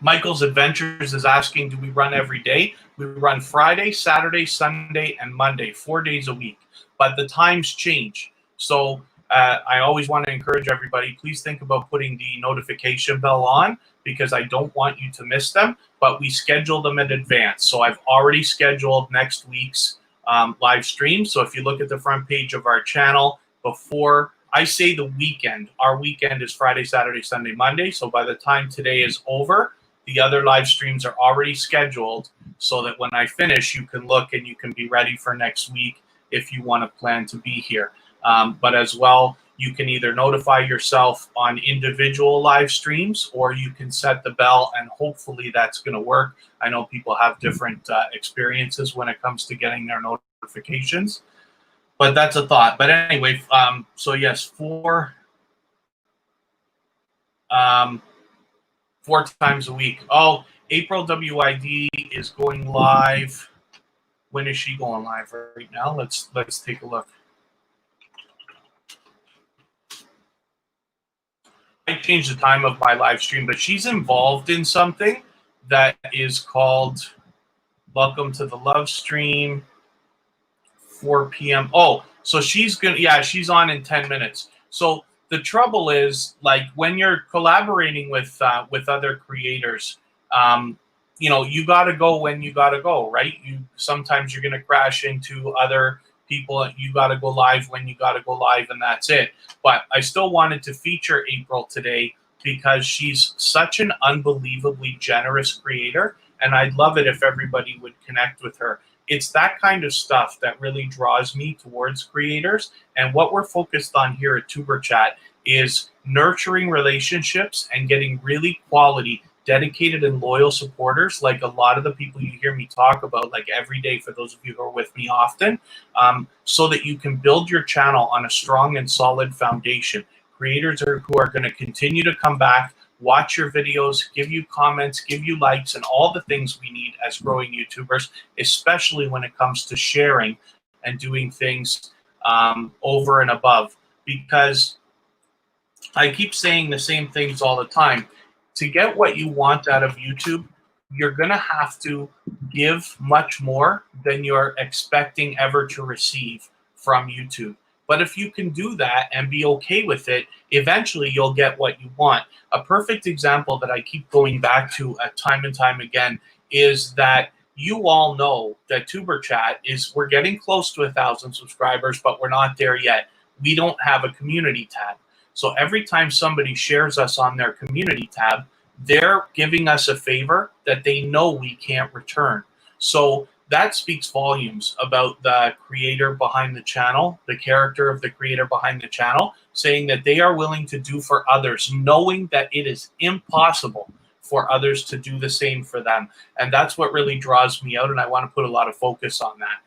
Michael's Adventures is asking, do we run every day? We run Friday, Saturday, Sunday, and Monday, 4 days a week. But the times change. So I always want to encourage everybody, please think about putting the notification bell on, because I don't want you to miss them. But we schedule them in advance. So I've already scheduled next week's live stream. So if you look at the front page of our channel, before I say the weekend, our weekend is Friday, Saturday, Sunday, Monday. So by the time today is over, the other live streams are already scheduled, so that when I finish, you can look and you can be ready for next week if you want to plan to be here. But as well, you can either notify yourself on individual live streams, or you can set the bell, and hopefully that's going to work. I know people have different experiences when it comes to getting their notifications. But that's a thought. But anyway, so yes, 4 times a week. Oh, April WID is going live. When is she going live right now? Let's take a look. I changed the time of my live stream, but she's involved in something that is called Welcome to the Love Stream. 4 p.m. Oh, so she's gonna, yeah, she's on in 10 minutes. So the trouble is, like, when you're collaborating with other creators, you know, you gotta go when you gotta go, right? Sometimes you're gonna crash into other people. You gotta go live when you gotta go live, and that's it. But I still wanted to feature April today because she's such an unbelievably generous creator, and I'd love it if everybody would connect with her. It's that kind of stuff that really draws me towards creators. And what we're focused on here at TuberChat is nurturing relationships and getting really quality, dedicated and loyal supporters, like a lot of the people you hear me talk about, like every day for those of you who are with me often, so that you can build your channel on a strong and solid foundation. Creators who are going to continue to come back, watch your videos, give you comments, give you likes, and all the things we need as growing YouTubers, especially when it comes to sharing and doing things over and above. Because I keep saying the same things all the time. To get what you want out of YouTube, you're going to have to give much more than you're expecting ever to receive from YouTube. But if you can do that and be okay with it, eventually you'll get what you want. A perfect example that I keep going back to time and time again is that you all know that TuberChat we're getting close to 1,000 subscribers, but we're not there yet. We don't have a community tab. So every time somebody shares us on their community tab, they're giving us a favor that they know we can't return. So that speaks volumes about the creator behind the channel, the character of the creator behind the channel, saying that they are willing to do for others, knowing that it is impossible for others to do the same for them. And that's what really draws me out, and I want to put a lot of focus on that.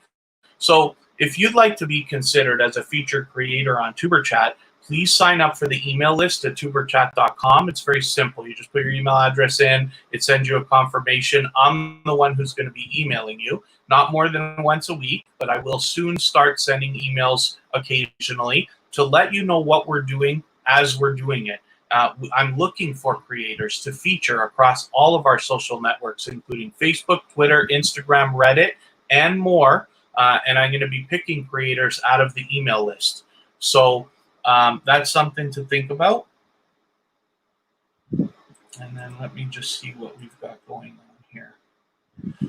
So if you'd like to be considered as a featured creator on TuberChat, please sign up for the email list at tuberchat.com. It's very simple. You just put your email address in. It sends you a confirmation. I'm the one who's going to be emailing you, not more than once a week, but I will soon start sending emails occasionally to let you know what we're doing as we're doing it. I'm looking for creators to feature across all of our social networks, including Facebook, Twitter, Instagram, Reddit, and more. And I'm going to be picking creators out of the email list. So that's something to think about. And then let me just see what we've got going on here.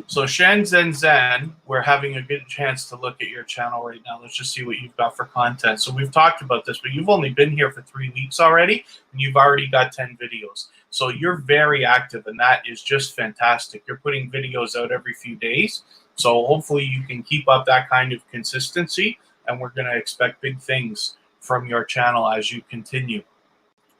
So Shen, Zhen, we're having a good chance to look at your channel right now. Let's just see what you've got for content. So we've talked about this, but you've only been here for 3 weeks already, and you've already got 10 videos. So you're very active, and that is just fantastic. You're putting videos out every few days. So hopefully you can keep up that kind of consistency, and we're going to expect big things from your channel as you continue.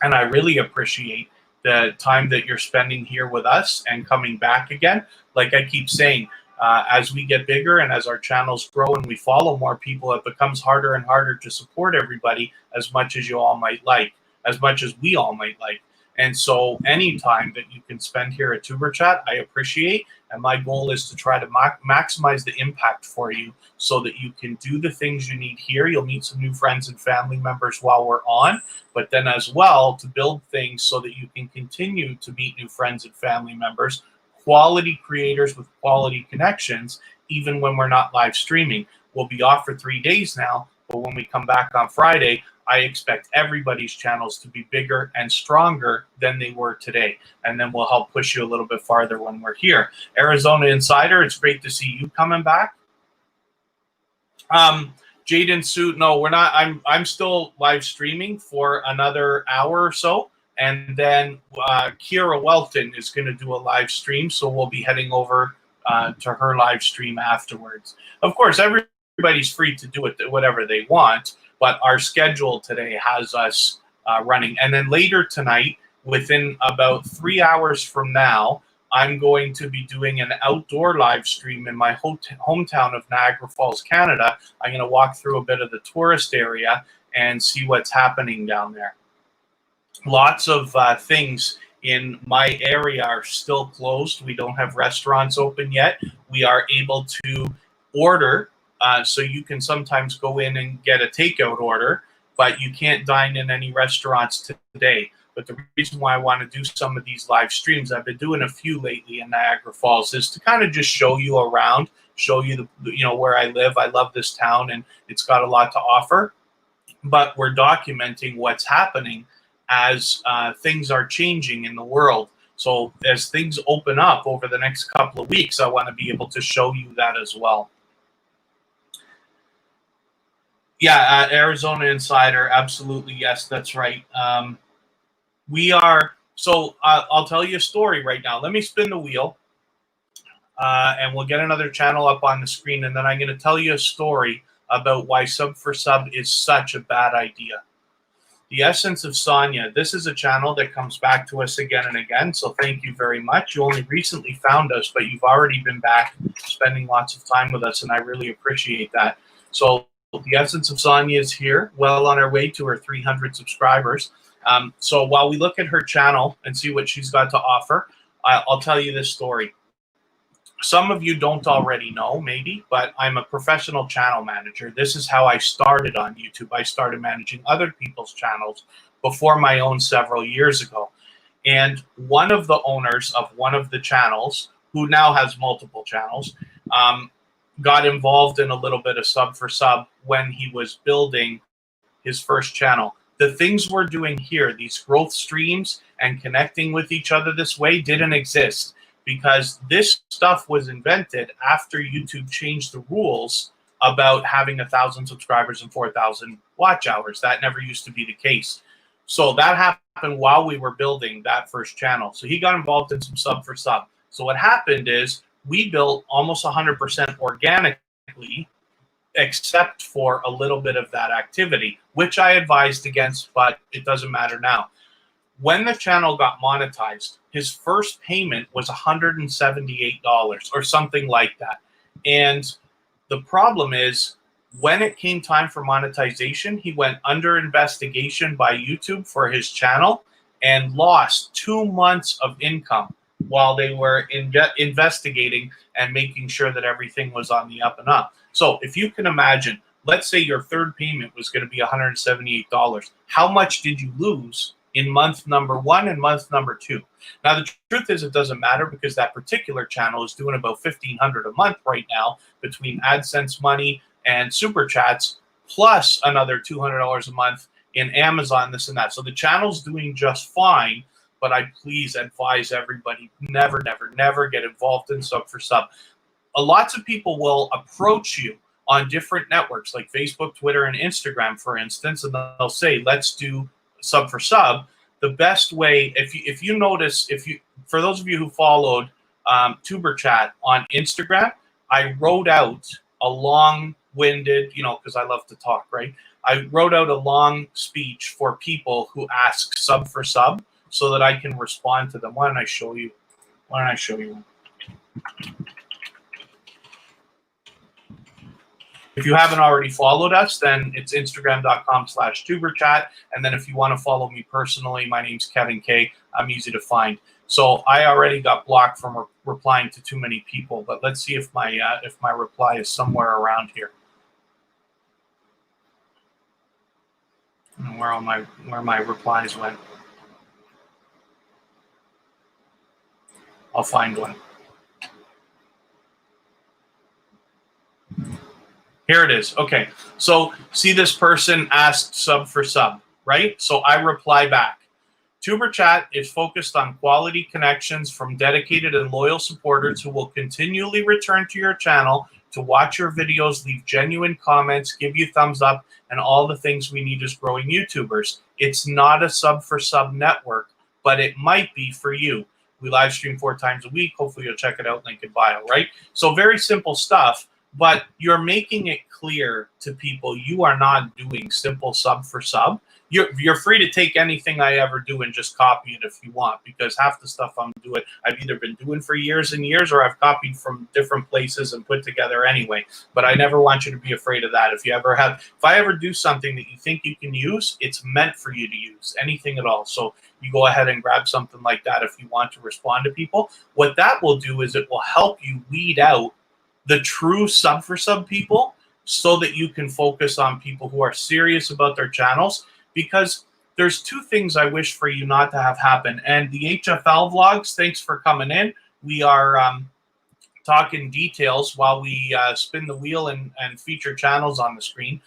And I really appreciate the time that you're spending here with us and coming back again. Like I keep saying, as we get bigger and as our channels grow and we follow more people, it becomes harder and harder to support everybody as much as you all might like, as much as we all might like. And so any time that you can spend here at TuberChat, I appreciate. And my goal is to try to maximize the impact for you so that you can do the things you need here. You'll meet some new friends and family members while we're on, but then as well to build things so that you can continue to meet new friends and family members, quality creators with quality connections, even when we're not live streaming. We'll be off for 3 days now, but when we come back on Friday, I expect everybody's channels to be bigger and stronger than they were today. And then we'll help push you a little bit farther when we're here. Arizona Insider, it's great to see you coming back. Jaden Suit, no, we're not. I'm still live streaming for another hour or so. And then Kira Welton is going to do a live stream. So we'll be heading over to her live stream afterwards. Of course, everybody's free to do it whatever they want. But our schedule today has us running. And then later tonight, within about 3 hours from now, I'm going to be doing an outdoor live stream in my hometown of Niagara Falls, Canada. I'm going to walk through a bit of the tourist area and see what's happening down there. Lots of things in my area are still closed. We don't have restaurants open yet. We are able to order. So you can sometimes go in and get a takeout order, but you can't dine in any restaurants today. But the reason why I want to do some of these live streams, I've been doing a few lately in Niagara Falls, is to kind of just show you around, show you where I live. I love this town and it's got a lot to offer. But we're documenting what's happening as things are changing in the world. So as things open up over the next couple of weeks, I want to be able to show you that as well. Yeah, Arizona Insider, absolutely, yes, that's right. We are, so I'll tell you a story right now. Let me spin the wheel, and we'll get another channel up on the screen, and then I'm going to tell you a story about why sub for sub is such a bad idea. The Essence of Sonia, this is a channel that comes back to us again and again, so thank you very much. You only recently found us, but you've already been back spending lots of time with us, and I really appreciate that. So the Essence of Sonia is here, well on her way to her 300 subscribers. So while we look at her channel and see what she's got to offer, I'll tell you this story. Some of you don't already know, maybe, but I'm a professional channel manager. This is how I started on YouTube. I started managing other people's channels before my own several years ago. And one of the owners of one of the channels, who now has multiple channels, got involved in a little bit of sub for sub when he was building his first channel. The things we're doing here, these growth streams and connecting with each other this way, didn't exist because this stuff was invented after YouTube changed the rules about having 1,000 subscribers and 4,000 watch hours. That never used to be the case. So that happened while we were building that first channel. So he got involved in some sub for sub. So what happened is we built almost 100% organically, except for a little bit of that activity, which I advised against, but it doesn't matter now. When the channel got monetized, his first payment was $178 or something like that. And the problem is, when it came time for monetization, he went under investigation by YouTube for his channel and lost 2 months of income while they were investigating and making sure that everything was on the up and up. So if you can imagine, let's say your third payment was going to be $178. How much did you lose in month number 1 and month number 2? Now, the truth is it doesn't matter because that particular channel is doing about $1,500 a month right now between AdSense money and Super Chats, plus another $200 a month in Amazon, this and that. So the channel's doing just fine. but I please advise everybody, never, never, never get involved in sub for sub. Lots of people will approach you on different networks like Facebook, Twitter, and Instagram, for instance, and they'll say, let's do sub for sub. The best way, if you notice, for those of you who followed TuberChat on Instagram, I wrote out a long-winded, because I love to talk, right? I wrote out a long speech for people who ask sub for sub so that I can respond to them. Why don't I show you? If you haven't already followed us, then it's instagram.com/tuberchat. And then if you want to follow me personally, my name's Kevin K. I'm easy to find. So I already got blocked from replying to too many people, but let's see if my reply is somewhere around here. And where my replies went. I'll find one. Here it is. Okay. So see, this person asked sub for sub, right? So I reply back. TuberChat is focused on quality connections from dedicated and loyal supporters who will continually return to your channel to watch your videos, leave genuine comments, give you thumbs up, and all the things we need as growing YouTubers. It's not a sub for sub network, but it might be for you. We live stream 4 times a week. Hopefully you'll check it out, link in bio, right? So very simple stuff. But you're making it clear to people you are not doing simple sub for sub. You're free to take anything I ever do and just copy it if you want, because half the stuff I'm doing, I've either been doing for years and years, or I've copied from different places and put together anyway. But I never want you to be afraid of that. If I ever do something that you think you can use, it's meant for you to use, anything at all. So you go ahead and grab something like that if you want to respond to people. What that will do is it will help you weed out the true sub for sub people so that you can focus on people who are serious about their channels, because there's 2 things I wish for you not to have happen. And the HFL vlogs, thanks for coming in. We are talking details while we spin the wheel and feature channels on the screen.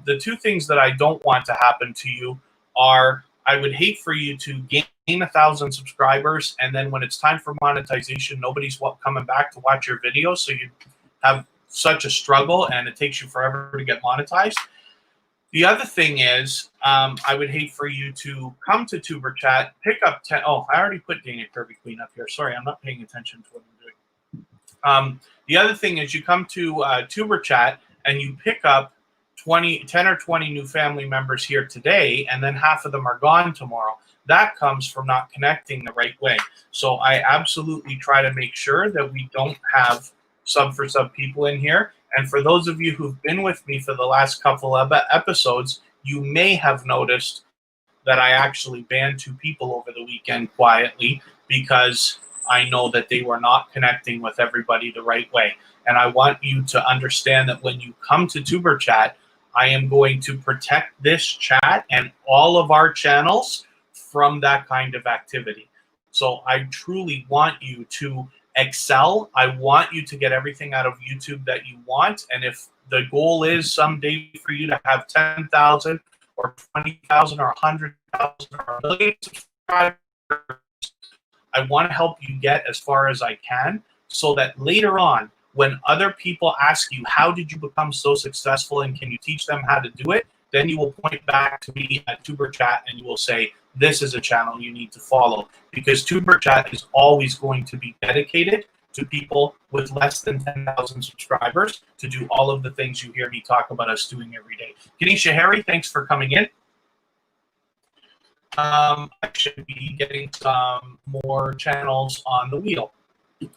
The 2 things that I don't want to happen to you are, I would hate for you to gain 1,000 subscribers, and then when it's time for monetization, nobody's coming back to watch your videos, so you have such a struggle and it takes you forever to get monetized. The other thing is, I would hate for you to come to TuberChat, pick up 10. Oh, I already put Dana Kirby Queen up here. Sorry, I'm not paying attention to what I'm doing. The other thing is, you come to TuberChat and you pick up 10 or 20 new family members here today, and then half of them are gone tomorrow. That comes from not connecting the right way. So I absolutely try to make sure that we don't have sub for sub people in here. And for those of you who've been with me for the last couple of episodes, you may have noticed that I actually banned 2 people over the weekend quietly, because I know that they were not connecting with everybody the right way. And I want you to understand that when you come to TuberChat, I am going to protect this chat and all of our channels from that kind of activity. So I truly want you to excel. I want you to get everything out of YouTube that you want. And if the goal is someday for you to have 10,000 or 20,000 or 100,000 or 1 million subscribers, I want to help you get as far as I can, so that later on, when other people ask you, how did you become so successful and can you teach them how to do it? Then you will point back to me at TuberChat and you will say, this is a channel you need to follow, because TuberChat is always going to be dedicated to people with less than 10,000 subscribers to do all of the things you hear me talk about us doing every day. Kenesha Harry, thanks for coming in. I should be getting some more channels on the wheel.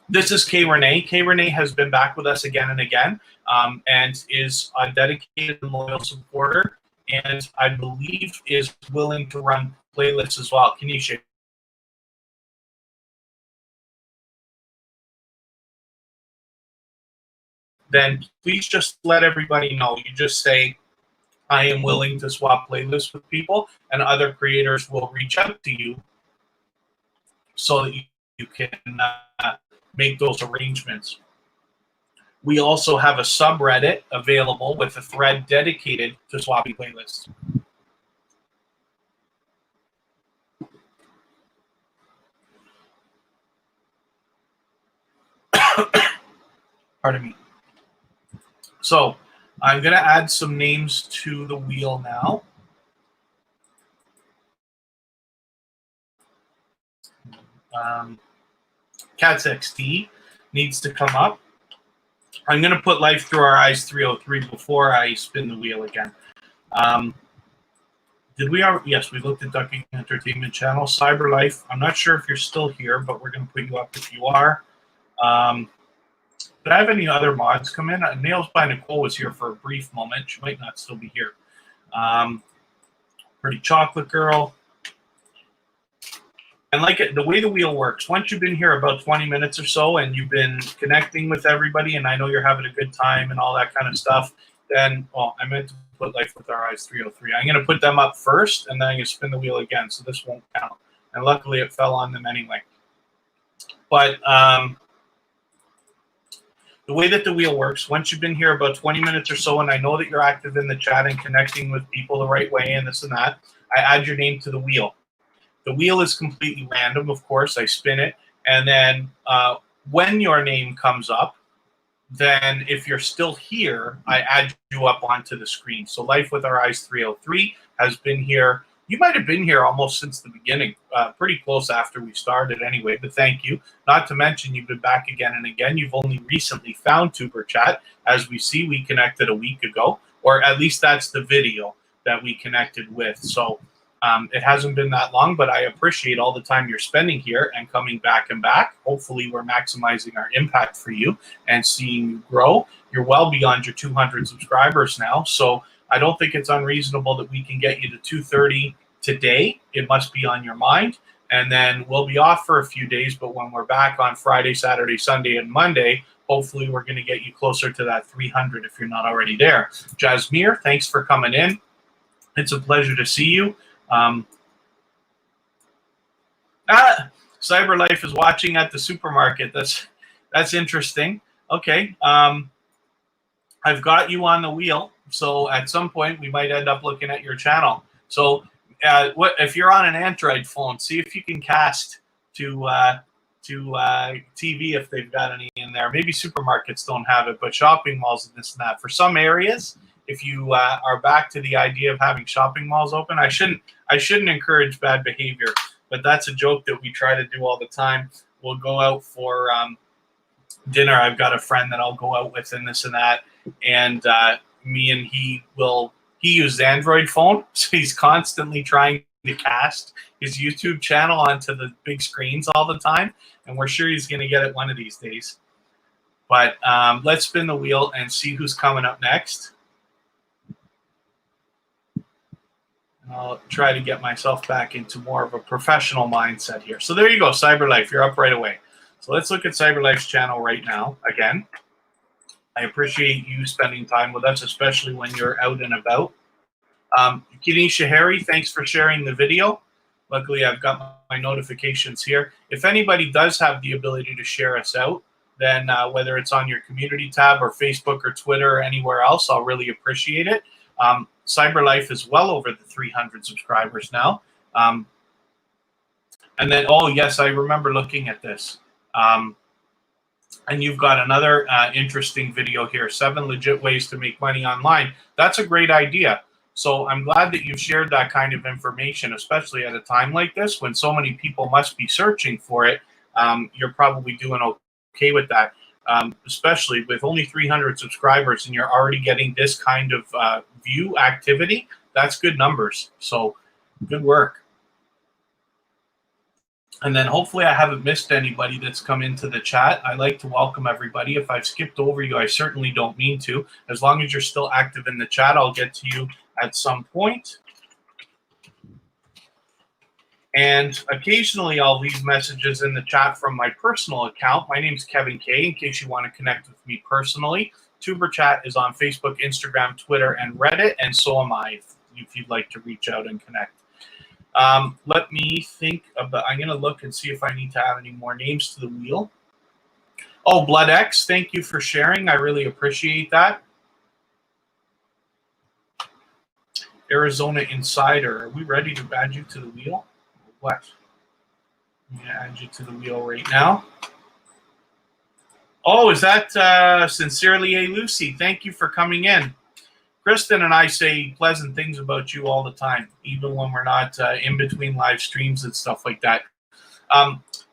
This is K Renee. K Renee has been back with us again and again, and is a dedicated and loyal supporter, and I believe is willing to run playlists as well. Kenesha. Then please just let everybody know. You just say, I am willing to swap playlists with people, and other creators will reach out to you so that you can make those arrangements. We also have a subreddit available with a thread dedicated to swapping playlists. Pardon me. So I'm going to add some names to the wheel now. Cats XT needs to come up. I'm going to put Life Through Our Eyes 303 before I spin the wheel again. Did we already? Yes, we looked at Ducking Entertainment Channel. CyberLife, I'm not sure if you're still here, but we're going to put you up if you are. Did I have any other mods come in? Nails by Nicole was here for a brief moment. She might not still be here. Pretty Chocolate Girl. And like it, the way the wheel works, once you've been here about 20 minutes or so and you've been connecting with everybody and I know you're having a good time and all that kind of stuff, then, well, I meant to put Life With Our Eyes 303. I'm going to put them up first and then I'm going to spin the wheel again, so this won't count. And luckily it fell on them anyway. But the way that the wheel works, once you've been here about 20 minutes or so and I know that you're active in the chat and connecting with people the right way and this and that, I add your name to the wheel. The wheel is completely random, of course. I spin it. And then when your name comes up, then if you're still here, I add you up onto the screen. So Life With Our Eyes 303 has been here. You might have been here almost since the beginning, pretty close after we started anyway, but thank you. Not to mention you've been back again and again. You've only recently found TuberChat. As we see, we connected a week ago, or at least that's the video that we connected with. So it hasn't been that long, but I appreciate all the time you're spending here and coming back and back. Hopefully we're maximizing our impact for you and seeing you grow. You're well beyond your 200 subscribers now, so I don't think it's unreasonable that we can get you to 230 today. It must be on your mind. And then we'll be off for a few days, but when we're back on Friday, Saturday, Sunday, and Monday, hopefully we're going to get you closer to that 300 if you're not already there. Jasmir, thanks for coming in. It's a pleasure to see you. CyberLife is watching at the supermarket. That's interesting. Okay. I've got you on the wheel. So at some point we might end up looking at your channel. So what if you're on an Android phone, see if you can cast to TV if they've got any in there. Maybe supermarkets don't have it, but shopping malls and this and that. For some areas, if you are back to the idea of having shopping malls open, I shouldn't encourage bad behavior, but that's a joke that we try to do all the time. We'll go out for dinner. I've got a friend that I'll go out with and this and that, and me and he uses Android phone, so he's constantly trying to cast his YouTube channel onto the big screens all the time, and we're sure he's going to get it one of these days. But let's spin the wheel and see who's coming up next. I'll try to get myself back into more of a professional mindset here. So there you go, CyberLife. You're up right away. So let's look at CyberLife's channel right now again. I appreciate you spending time with us, especially when you're out and about. Kinesia Harry, thanks for sharing the video. Luckily, I've got my notifications here. If anybody does have the ability to share us out, then whether it's on your community tab or Facebook or Twitter or anywhere else, I'll really appreciate it. CyberLife is well over the 300 subscribers now. And then, oh, yes, I remember looking at this. And you've got another interesting video here, 7 legit ways to make money online. That's a great idea. So I'm glad that you've shared that kind of information, especially at a time like this when so many people must be searching for it. You're probably doing okay with that. Especially with only 300 subscribers and you're already getting this kind of view activity, that's good numbers. So good work. And then hopefully I haven't missed anybody that's come into the chat. I like to welcome everybody. If I've skipped over you, I certainly don't mean to. As long as you're still active in the chat, I'll get to you at some point. And occasionally I'll leave messages in the chat from my personal account. My name's Kevin K, in case you want to connect with me personally. TuberChat is on Facebook, Instagram, Twitter, and Reddit, and so am I if you'd like to reach out and connect. Let me think about, I'm going to look and see if I need to add any more names to the wheel. Oh, BloodX, thank you for sharing. I really appreciate that. Arizona Insider, are we ready to add you to the wheel? What? I'm going to add you to the wheel right now. Oh, is that Sincerely A. Lucy? Thank you for coming in. Kristen and I say pleasant things about you all the time, even when we're not in between live streams and stuff like that.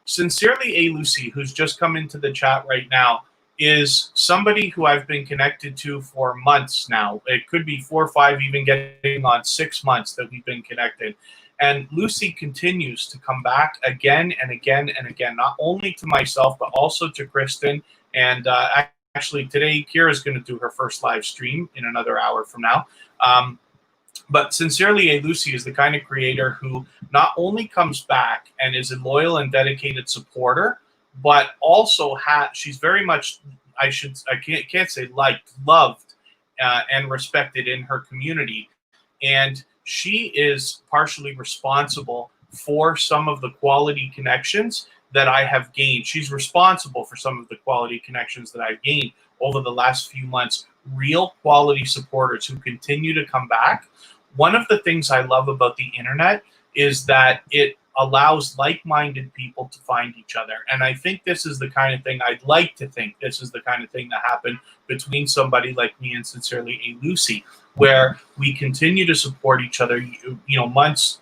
Sincerely A. Lucy, who's just come into the chat right now, is somebody who I've been connected to for months now. It could be 4 or 5, even getting on 6 months that we've been connected. And Lucy continues to come back again and again and again, not only to myself, but also to Kristen. And actually, today, Kira's going to do her first live stream in another hour from now. But Sincerely A. Lucy is the kind of creator who not only comes back and is a loyal and dedicated supporter, but also she's very much, I can't say liked, loved, and respected in her community. And she is partially responsible for some of the quality connections that I have gained. She's responsible for some of the quality connections that I've gained over the last few months. Real quality supporters who continue to come back. One of the things I love about the internet is that it allows like-minded people to find each other. And I think this is the kind of thing, I'd like to think this is the kind of thing that happened between somebody like me and Sincerely A. Lucy, where we continue to support each other, months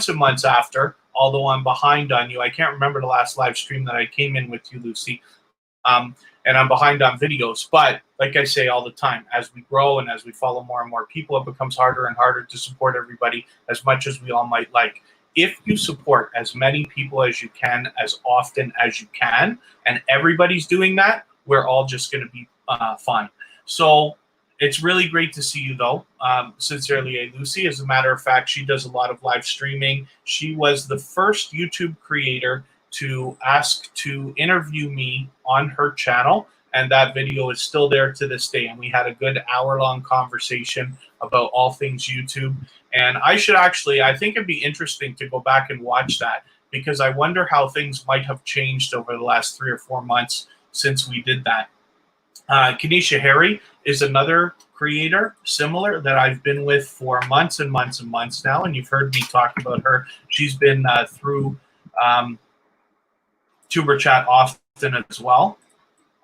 and months after, although I'm behind on you. I can't remember the last live stream that I came in with you, Lucy. And I'm behind on videos. But like I say all the time, as we grow and as we follow more and more people, it becomes harder and harder to support everybody as much as we all might like. If you support as many people as you can, as often as you can, and everybody's doing that, we're all just going to be fine. So it's really great to see you, though. Sincerely A. Lucy. As a matter of fact, she does a lot of live streaming. She was the first YouTube creator to ask to interview me on her channel, and that video is still there to this day. And we had a good hour-long conversation about all things YouTube. And I think it'd be interesting to go back and watch that, because I wonder how things might have changed over the last 3 or 4 months since we did that. Kanisha Harry is another creator similar that I've been with for months and months and months now, and you've heard me talk about her. She's been through TubeChat often as well.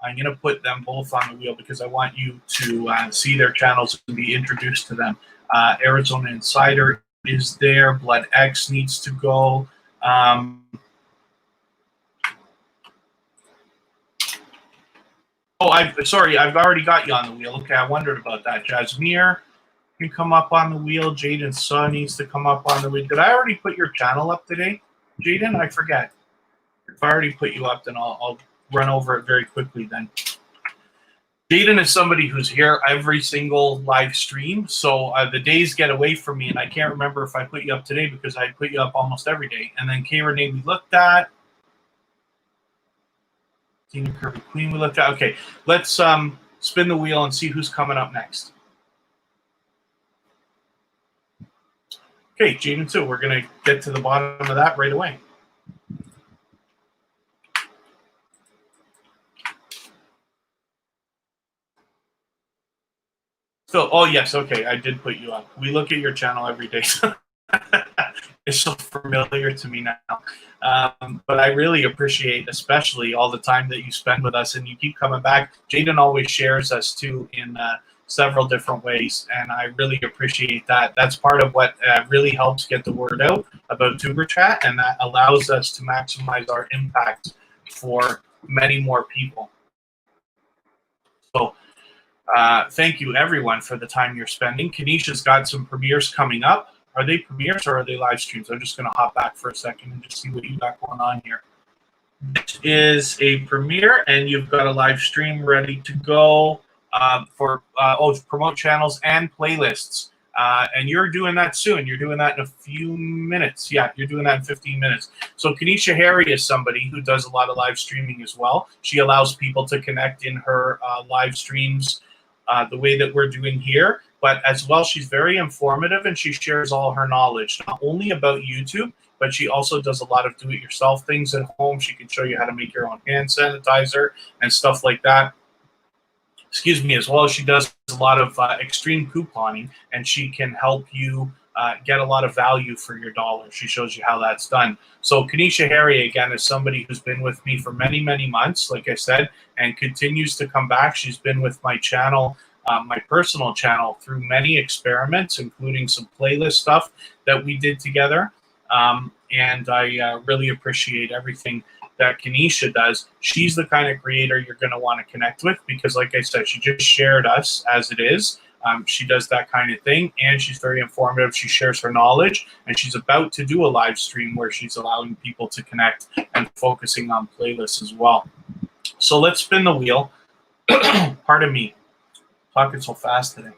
I'm going to put them both on the wheel because I want you to see their channels and be introduced to them. Arizona Insider is there. Blood X needs to go. Sorry, I've already got you on the wheel. Okay, I wondered about that. Jasmine can come up on the wheel. Jaden Suh needs to come up on the wheel. Did I already put your channel up today, Jaden? I forget. If I already put you up, then I'll run over it very quickly then. Jaden is somebody who's here every single live stream, so the days get away from me, and I can't remember if I put you up today because I put you up almost every day. And then K. Renee we looked at. Senior Kirby Queen we looked at. Okay, let's spin the wheel and see who's coming up next. Okay, Jaden too. We're going to get to the bottom of that right away. So, oh yes, okay, I did put you up. We look at your channel every day. It's so familiar to me now. But I really appreciate, especially all the time that you spend with us, and you keep coming back. Jaden always shares us too in several different ways, and I really appreciate that. That's part of what really helps get the word out about TubeChat, and that allows us to maximize our impact for many more people. So thank you, everyone, for the time you're spending. Kanisha's got some premieres coming up. Are they premieres or are they live streams? I'm just going to hop back for a second and just see what you got going on here. This is a premiere, and you've got a live stream ready to go for promote channels and playlists. And you're doing that soon. You're doing that in a few minutes. Yeah, you're doing that in 15 minutes. So Kanisha Harry is somebody who does a lot of live streaming as well. She allows people to connect in her live streams the way that we're doing here. But as well, she's very informative, and she shares all her knowledge, not only about YouTube, but she also does a lot of do-it-yourself things at home. She can show you how to make your own hand sanitizer and stuff like that. Excuse me, as well as she does a lot of extreme couponing, and she can help you get a lot of value for your dollar. She shows you how that's done. So Kanisha Harry, again, is somebody who's been with me for many, many months, like I said, and continues to come back. She's been with my channel, my personal channel, through many experiments, including some playlist stuff that we did together. And I really appreciate everything that Kanisha does. She's the kind of creator you're going to want to connect with because, like I said, she just shared us as it is. She does that kind of thing, and she's very informative. She shares her knowledge, and she's about to do a live stream where she's allowing people to connect and focusing on playlists as well. So let's spin the wheel. Pardon me, talking so fast today.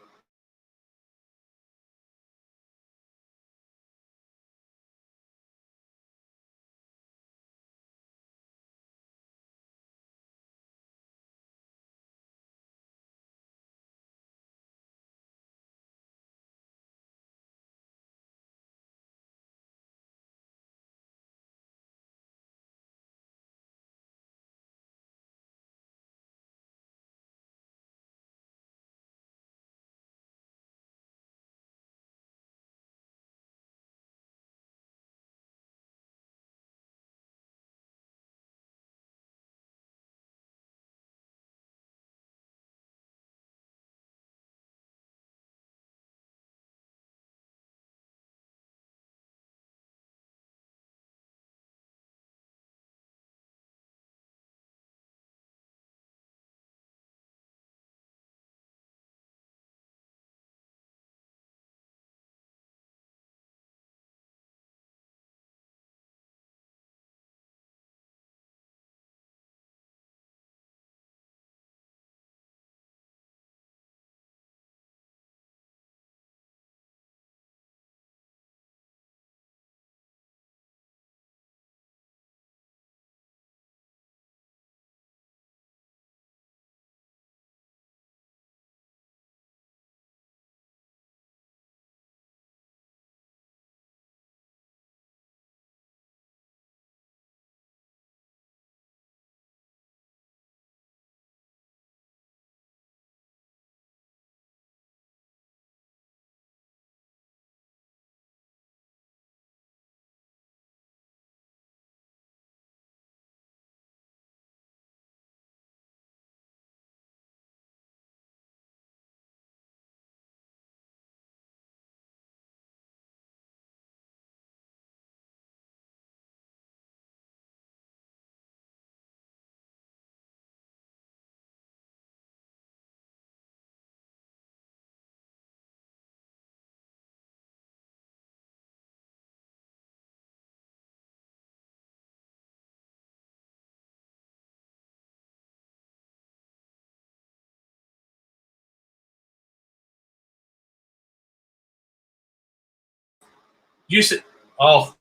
You said, oh,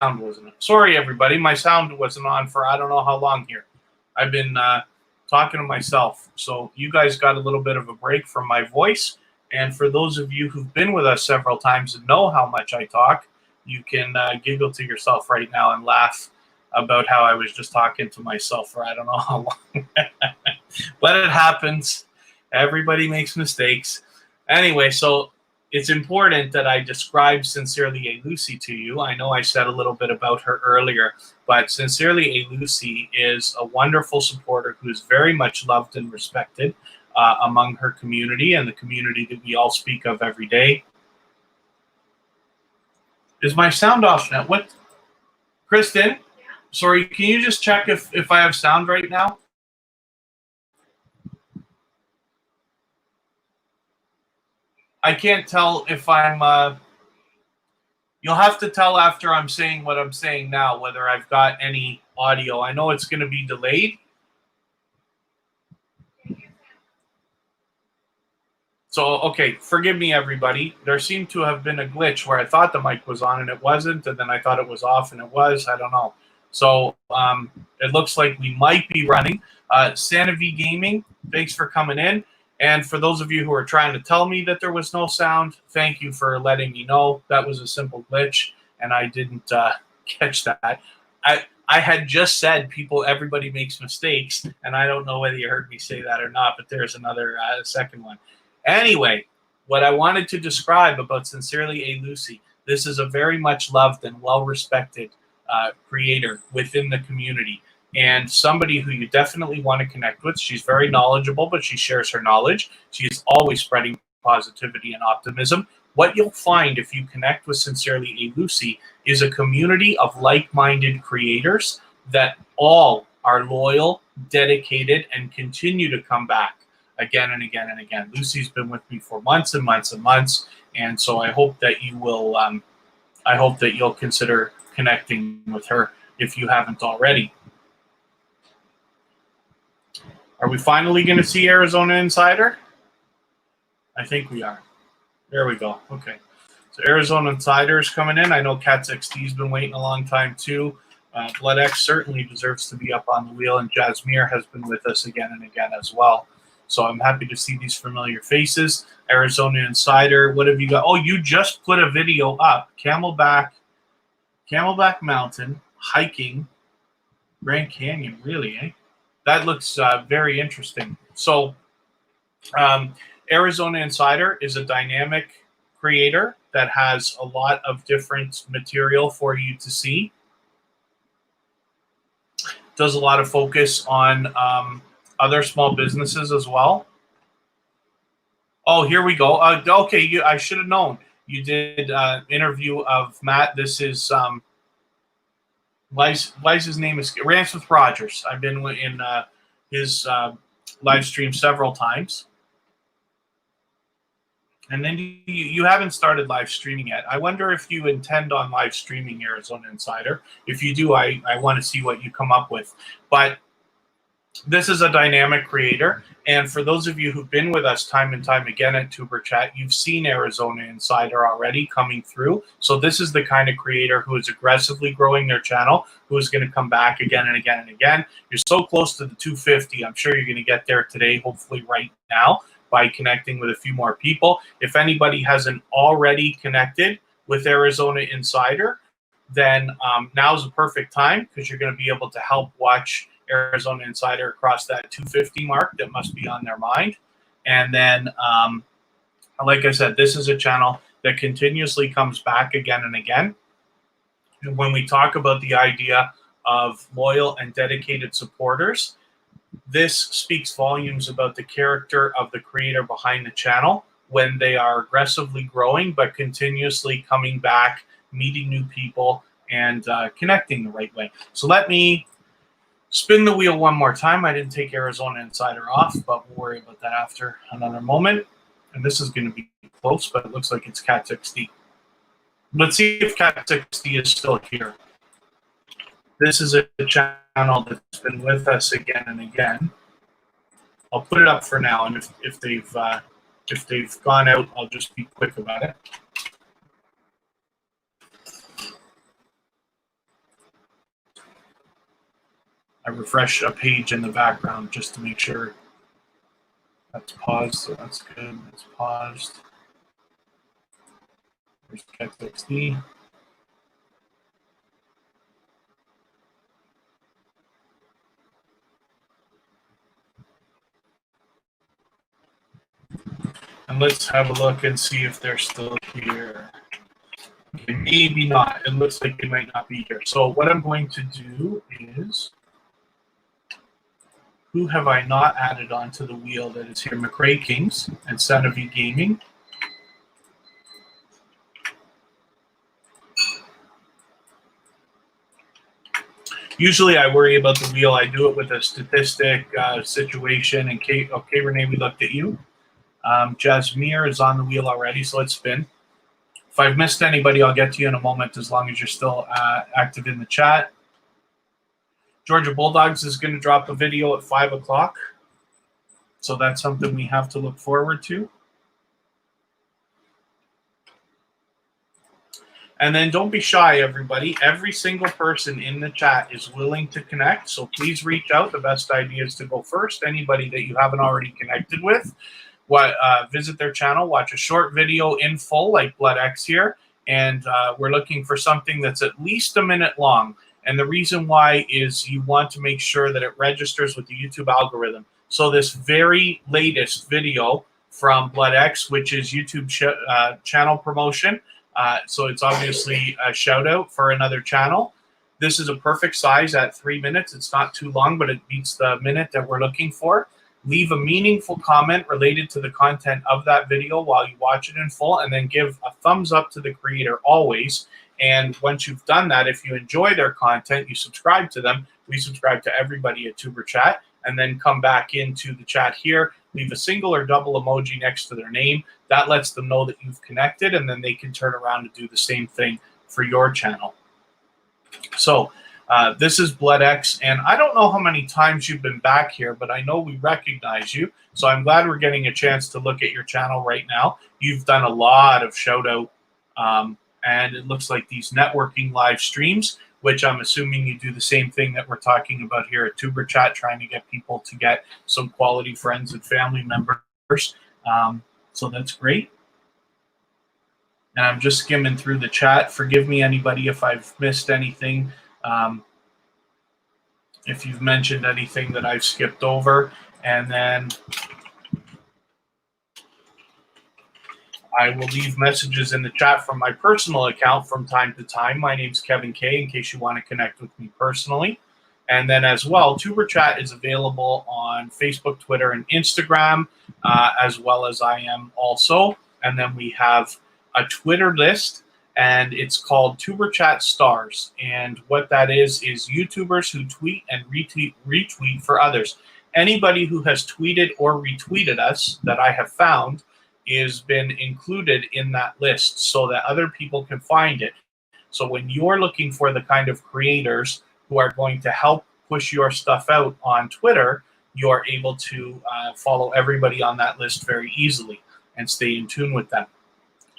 sound wasn't on. Sorry, everybody. My sound wasn't on for I don't know how long here. I've been talking to myself. So you guys got a little bit of a break from my voice. And for those of you who've been with us several times and know how much I talk, you can giggle to yourself right now and laugh about how I was just talking to myself for I don't know how long. But it happens. Everybody makes mistakes. Anyway, so it's important that I describe Sincerely A Lucy to you. I know I said a little bit about her earlier, but Sincerely A Lucy is a wonderful supporter who is very much loved and respected among her community and the community that we all speak of every day. Is my sound off now? What? Kristen? Yeah. Sorry, can you just check if I have sound right now? I can't tell if I'm... you'll have to tell after I'm saying what I'm saying now whether I've got any audio. I know it's going to be delayed. So, okay, forgive me, everybody. There seemed to have been a glitch where I thought the mic was on and it wasn't, and then I thought it was off and it was. I don't know. So it looks like we might be running. Santa V Gaming, thanks for coming in. And for those of you who are trying to tell me that there was no sound, thank you for letting me know. That was a simple glitch, and I didn't catch that. I had just said everybody makes mistakes, and I don't know whether you heard me say that or not, but there's another second one. Anyway, what I wanted to describe about Sincerely A Lucy, this is a very much loved and well-respected creator within the community, and somebody who you definitely want to connect with. She's very knowledgeable, but she shares her knowledge. She is always spreading positivity and optimism. What you'll find if you connect with Sincerely A Lucy is a community of like-minded creators that all are loyal, dedicated, and continue to come back again and again and again. Lucy's been with me for months and months and months, and so I hope that you will. I hope that you'll consider connecting with her if you haven't already. Are we finally going to see Arizona Insider? I think we are. There we go. Okay. So Arizona Insider is coming in. I know CatXD's been waiting a long time too. BloodX certainly deserves to be up on the wheel, and Jasmine has been with us again and again as well. So I'm happy to see these familiar faces. Arizona Insider, what have you got? Oh, you just put a video up. Camelback Mountain, hiking, Grand Canyon, really, eh? That looks very interesting. So Arizona Insider is a dynamic creator that has a lot of different material for you to see. Does a lot of focus on other small businesses as well. Oh, here we go. Okay, I should have known. You did interview of Matt. This is why's his name is Rants with Rogers. I've been in his live stream several times. And then you haven't started live streaming yet. I wonder if you intend on live streaming Arizona Insider. If you do, I want to see what you come up with. But this is a dynamic creator. And for those of you who've been with us time and time again at TubeChat, you've seen Arizona Insider already coming through. So this is the kind of creator who is aggressively growing their channel, who is going to come back again and again and again. You're so close to the 250. I'm sure you're going to get there today, hopefully right now, by connecting with a few more people. If anybody hasn't already connected with Arizona Insider, then now's the perfect time, because you're going to be able to help watch Arizona Insider across that 250 mark that must be on their mind. And then, like I said, this is a channel that continuously comes back again and again. And when we talk about the idea of loyal and dedicated supporters, this speaks volumes about the character of the creator behind the channel when they are aggressively growing, but continuously coming back, meeting new people, and connecting the right way. So let me spin the wheel one more time. I didn't take Arizona Insider off, but we'll worry about that after another moment. And this is going to be close, but it looks like it's CatXD. Let's see if CatXD is still here. This is a channel that's been with us again and again. I'll put it up for now, and if they've gone out, I'll just be quick about it. I refresh a page in the background just to make sure that's paused. So that's good. It's paused. There's CatXD. And let's have a look and see if they're still here. Okay, maybe not. It looks like they might not be here. So what I'm going to do is, who have I not added onto the wheel that is here? McRae Kings and Centivy Gaming. Usually I worry about the wheel. I do it with a statistic situation. And Kate, okay, Renee, we looked at you. Jasmine is on the wheel already, so let's spin. If I've missed anybody, I'll get to you in a moment, as long as you're still active in the chat. Georgia Bulldogs is going to drop a video at 5 o'clock, so that's something we have to look forward to. And then don't be shy, everybody. Every single person in the chat is willing to connect, so please reach out. The best idea is to go first. Anybody that you haven't already connected with, visit their channel, watch a short video in full like BloodX here, and we're looking for something that's at least a minute long. And the reason why is you want to make sure that it registers with the YouTube algorithm. So this very latest video from BloodX, which is YouTube channel promotion. So it's obviously a shout out for another channel. This is a perfect size at 3 minutes. It's not too long, but it beats the minute that we're looking for. Leave a meaningful comment related to the content of that video while you watch it in full, and then give a thumbs up to the creator always. And once you've done that, if you enjoy their content, you subscribe to them. We subscribe to everybody at TuberChat, and then come back into the chat here, leave a single or double emoji next to their name. That lets them know that you've connected, and then they can turn around and do the same thing for your channel. So this is BloodX, and I don't know how many times you've been back here, but I know we recognize you. So I'm glad we're getting a chance to look at your channel right now. You've done a lot of shout out, and it looks like these networking live streams, which I'm assuming you do the same thing that we're talking about here at TuberChat, trying to get people to get some quality friends and family members. So that's great. And I'm just skimming through the chat. Forgive me, anybody, if I've missed anything. If you've mentioned anything that I've skipped over. And then I will leave messages in the chat from my personal account from time to time. My name's Kevin K, in case you want to connect with me personally. And then as well, TuberChat is available on Facebook, Twitter, and Instagram, as well as I am also. And then we have a Twitter list, and it's called TuberChat Stars. And what that is YouTubers who tweet and retweet for others. Anybody who has tweeted or retweeted us that I have found is been included in that list so that other people can find it. So when you're looking for the kind of creators who are going to help push your stuff out on Twitter, you're able to follow everybody on that list very easily and stay in tune with them.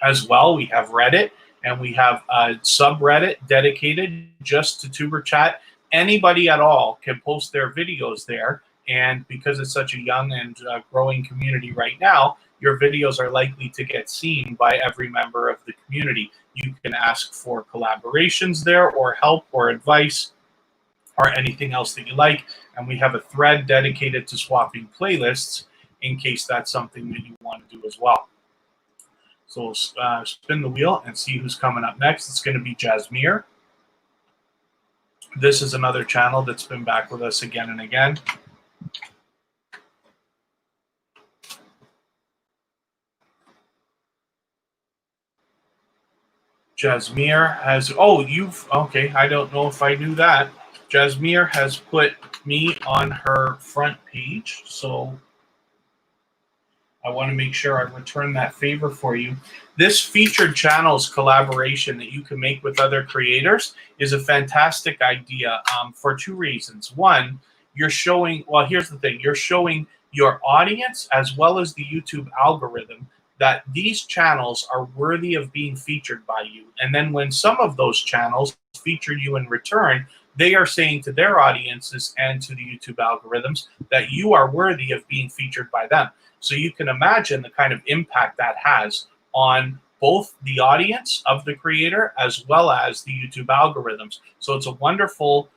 As well, we have Reddit, and we have a subreddit dedicated just to TuberChat. Anybody at all can post their videos there, and because it's such a young and growing community right now, your videos are likely to get seen by every member of the community. You can ask for collaborations there, or help, or advice, or anything else that you like. And we have a thread dedicated to swapping playlists in case that's something that you want to do as well. So we'll spin the wheel and see who's coming up next. It's going to be Jasmir. This is another channel that's been back with us again and again. Jasmir has, oh, okay, I don't know if I knew that. Jasmir has put me on her front page, so I want to make sure I return that favor for you. This featured channels collaboration that you can make with other creators is a fantastic idea for two reasons. One, you're showing, well, here's the thing. You're showing your audience as well as the YouTube algorithm that these channels are worthy of being featured by you. And then when some of those channels feature you in return, they are saying to their audiences and to the YouTube algorithms that you are worthy of being featured by them. So you can imagine the kind of impact that has on both the audience of the creator as well as the YouTube algorithms. So it's a wonderful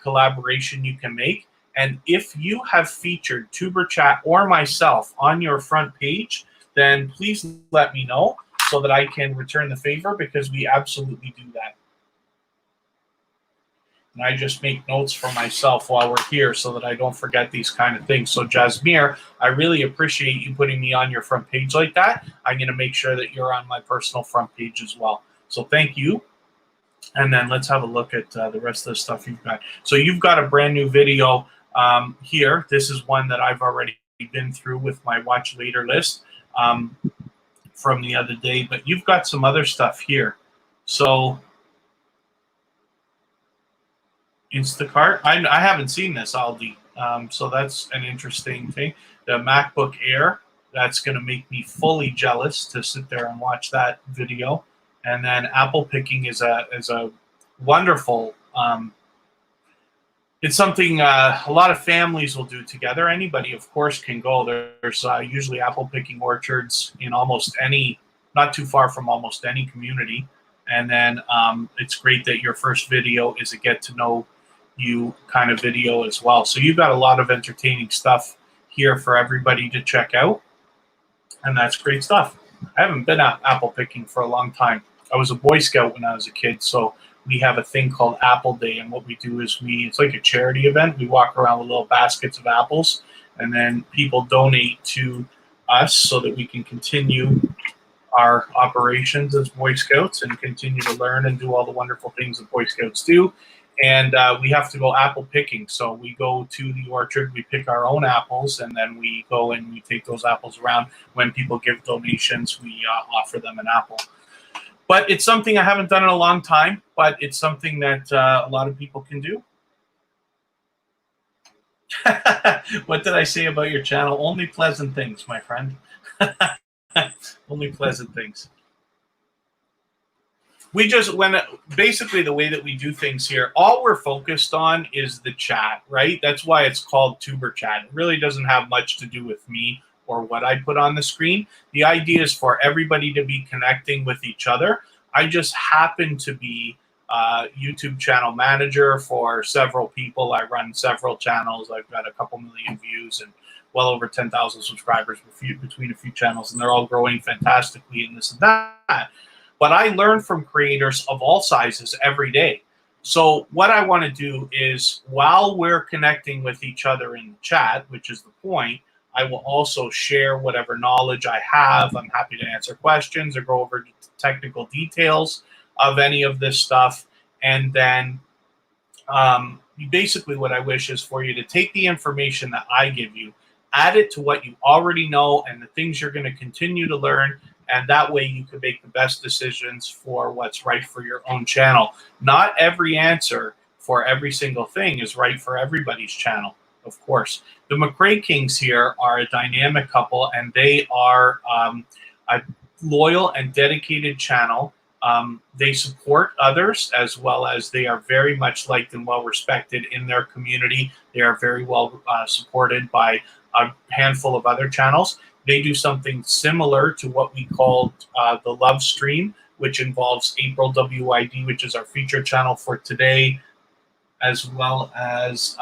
collaboration you can make. And if you have featured TuberChat or myself on your front page, then please let me know so that I can return the favor, because we absolutely do that. And I just make notes for myself while we're here so that I don't forget these kind of things. So Jasmir, I really appreciate you putting me on your front page like that. I'm going to make sure that you're on my personal front page as well. So thank you. And then let's have a look at the rest of the stuff you've got. So you've got a brand new video here. This is one that I've already been through with my watch later list from the other day. But you've got some other stuff here. So Instacart. I haven't seen this, Aldi. So that's an interesting thing. The MacBook Air. That's going to make me fully jealous to sit there and watch that video. And then apple picking is a wonderful. It's something a lot of families will do together. Anybody, of course, can go. There's usually apple picking orchards in almost any, not too far from almost any community. And then it's great that your first video is a get to know you kind of video as well. So you've got a lot of entertaining stuff here for everybody to check out. and that's great stuff. I haven't been apple picking for a long time. I was a Boy Scout when I was a kid, so we have a thing called Apple Day, and what we do is it's like a charity event. We walk around with little baskets of apples, and then people donate to us so that we can continue our operations as Boy Scouts and continue to learn and do all the wonderful things that Boy Scouts do. And we have to go apple picking. So we go to the orchard, we pick our own apples, and then we go and we take those apples around. When people give donations, we offer them an apple. But it's something I haven't done in a long time, but it's something that a lot of people can do. What did I say about your channel? Only pleasant things, my friend. Only pleasant things. Basically the way that we do things here, all we're focused on is the chat, right? That's why it's called TuberChat. It really doesn't have much to do with me or what I put on the screen. The idea is for everybody to be connecting with each other. I just happen to be YouTube channel manager for several people. I run several channels. I've got a couple million views and well over 10,000 subscribers between a few channels, and they're all growing fantastically and this and that. But I learn from creators of all sizes every day. So what I want to do is, while we're connecting with each other in the chat, which is the point, I will also share whatever knowledge I have. I'm happy to answer questions or go over technical details of any of this stuff. And then basically what I wish is for you to take the information that I give you, add it to what you already know and the things you're going to continue to learn, and that way you can make the best decisions for what's right for your own channel. Not every answer for every single thing is right for everybody's channel, of course. The McRae Kings here are a dynamic couple, and they are a loyal and dedicated channel. They support others, as well as they are very much liked and well respected in their community. They are very well supported by a handful of other channels. They do something similar to what we call the Love Stream, which involves April WID, which is our featured channel for today, as well as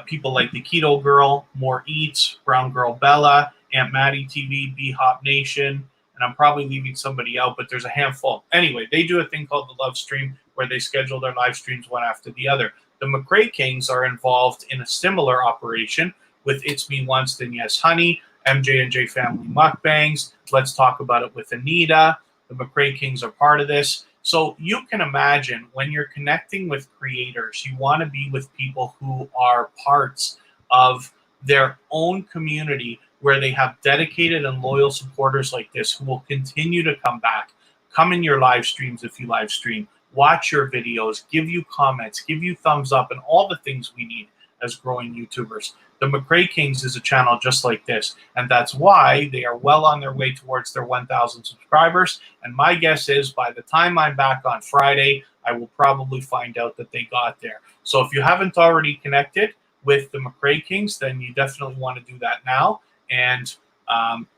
people like the Keto Girl, More Eats, Brown Girl Bella, Aunt Maddie TV, B Hop Nation, and I'm probably leaving somebody out, but there's a handful. Anyway, they do a thing called the Love Stream where they schedule their live streams one after the other. The McRae Kings are involved in a similar operation with It's Me Once Then Yes Honey, MJ&J Family Mukbangs, Let's Talk About It with Anita. The McRae Kings are part of this. So you can imagine when you're connecting with creators, you want to be with people who are parts of their own community where they have dedicated and loyal supporters like this who will continue to come back, come in your live streams if you live stream, watch your videos, give you comments, give you thumbs up, and all the things we need as growing YouTubers. The McRae Kings is a channel just like this, and that's why they are well on their way towards their 1,000 subscribers. And my guess is by the time I'm back on Friday, I will probably find out that they got there. So if you haven't already connected with the McRae Kings, then you definitely want to do that now. And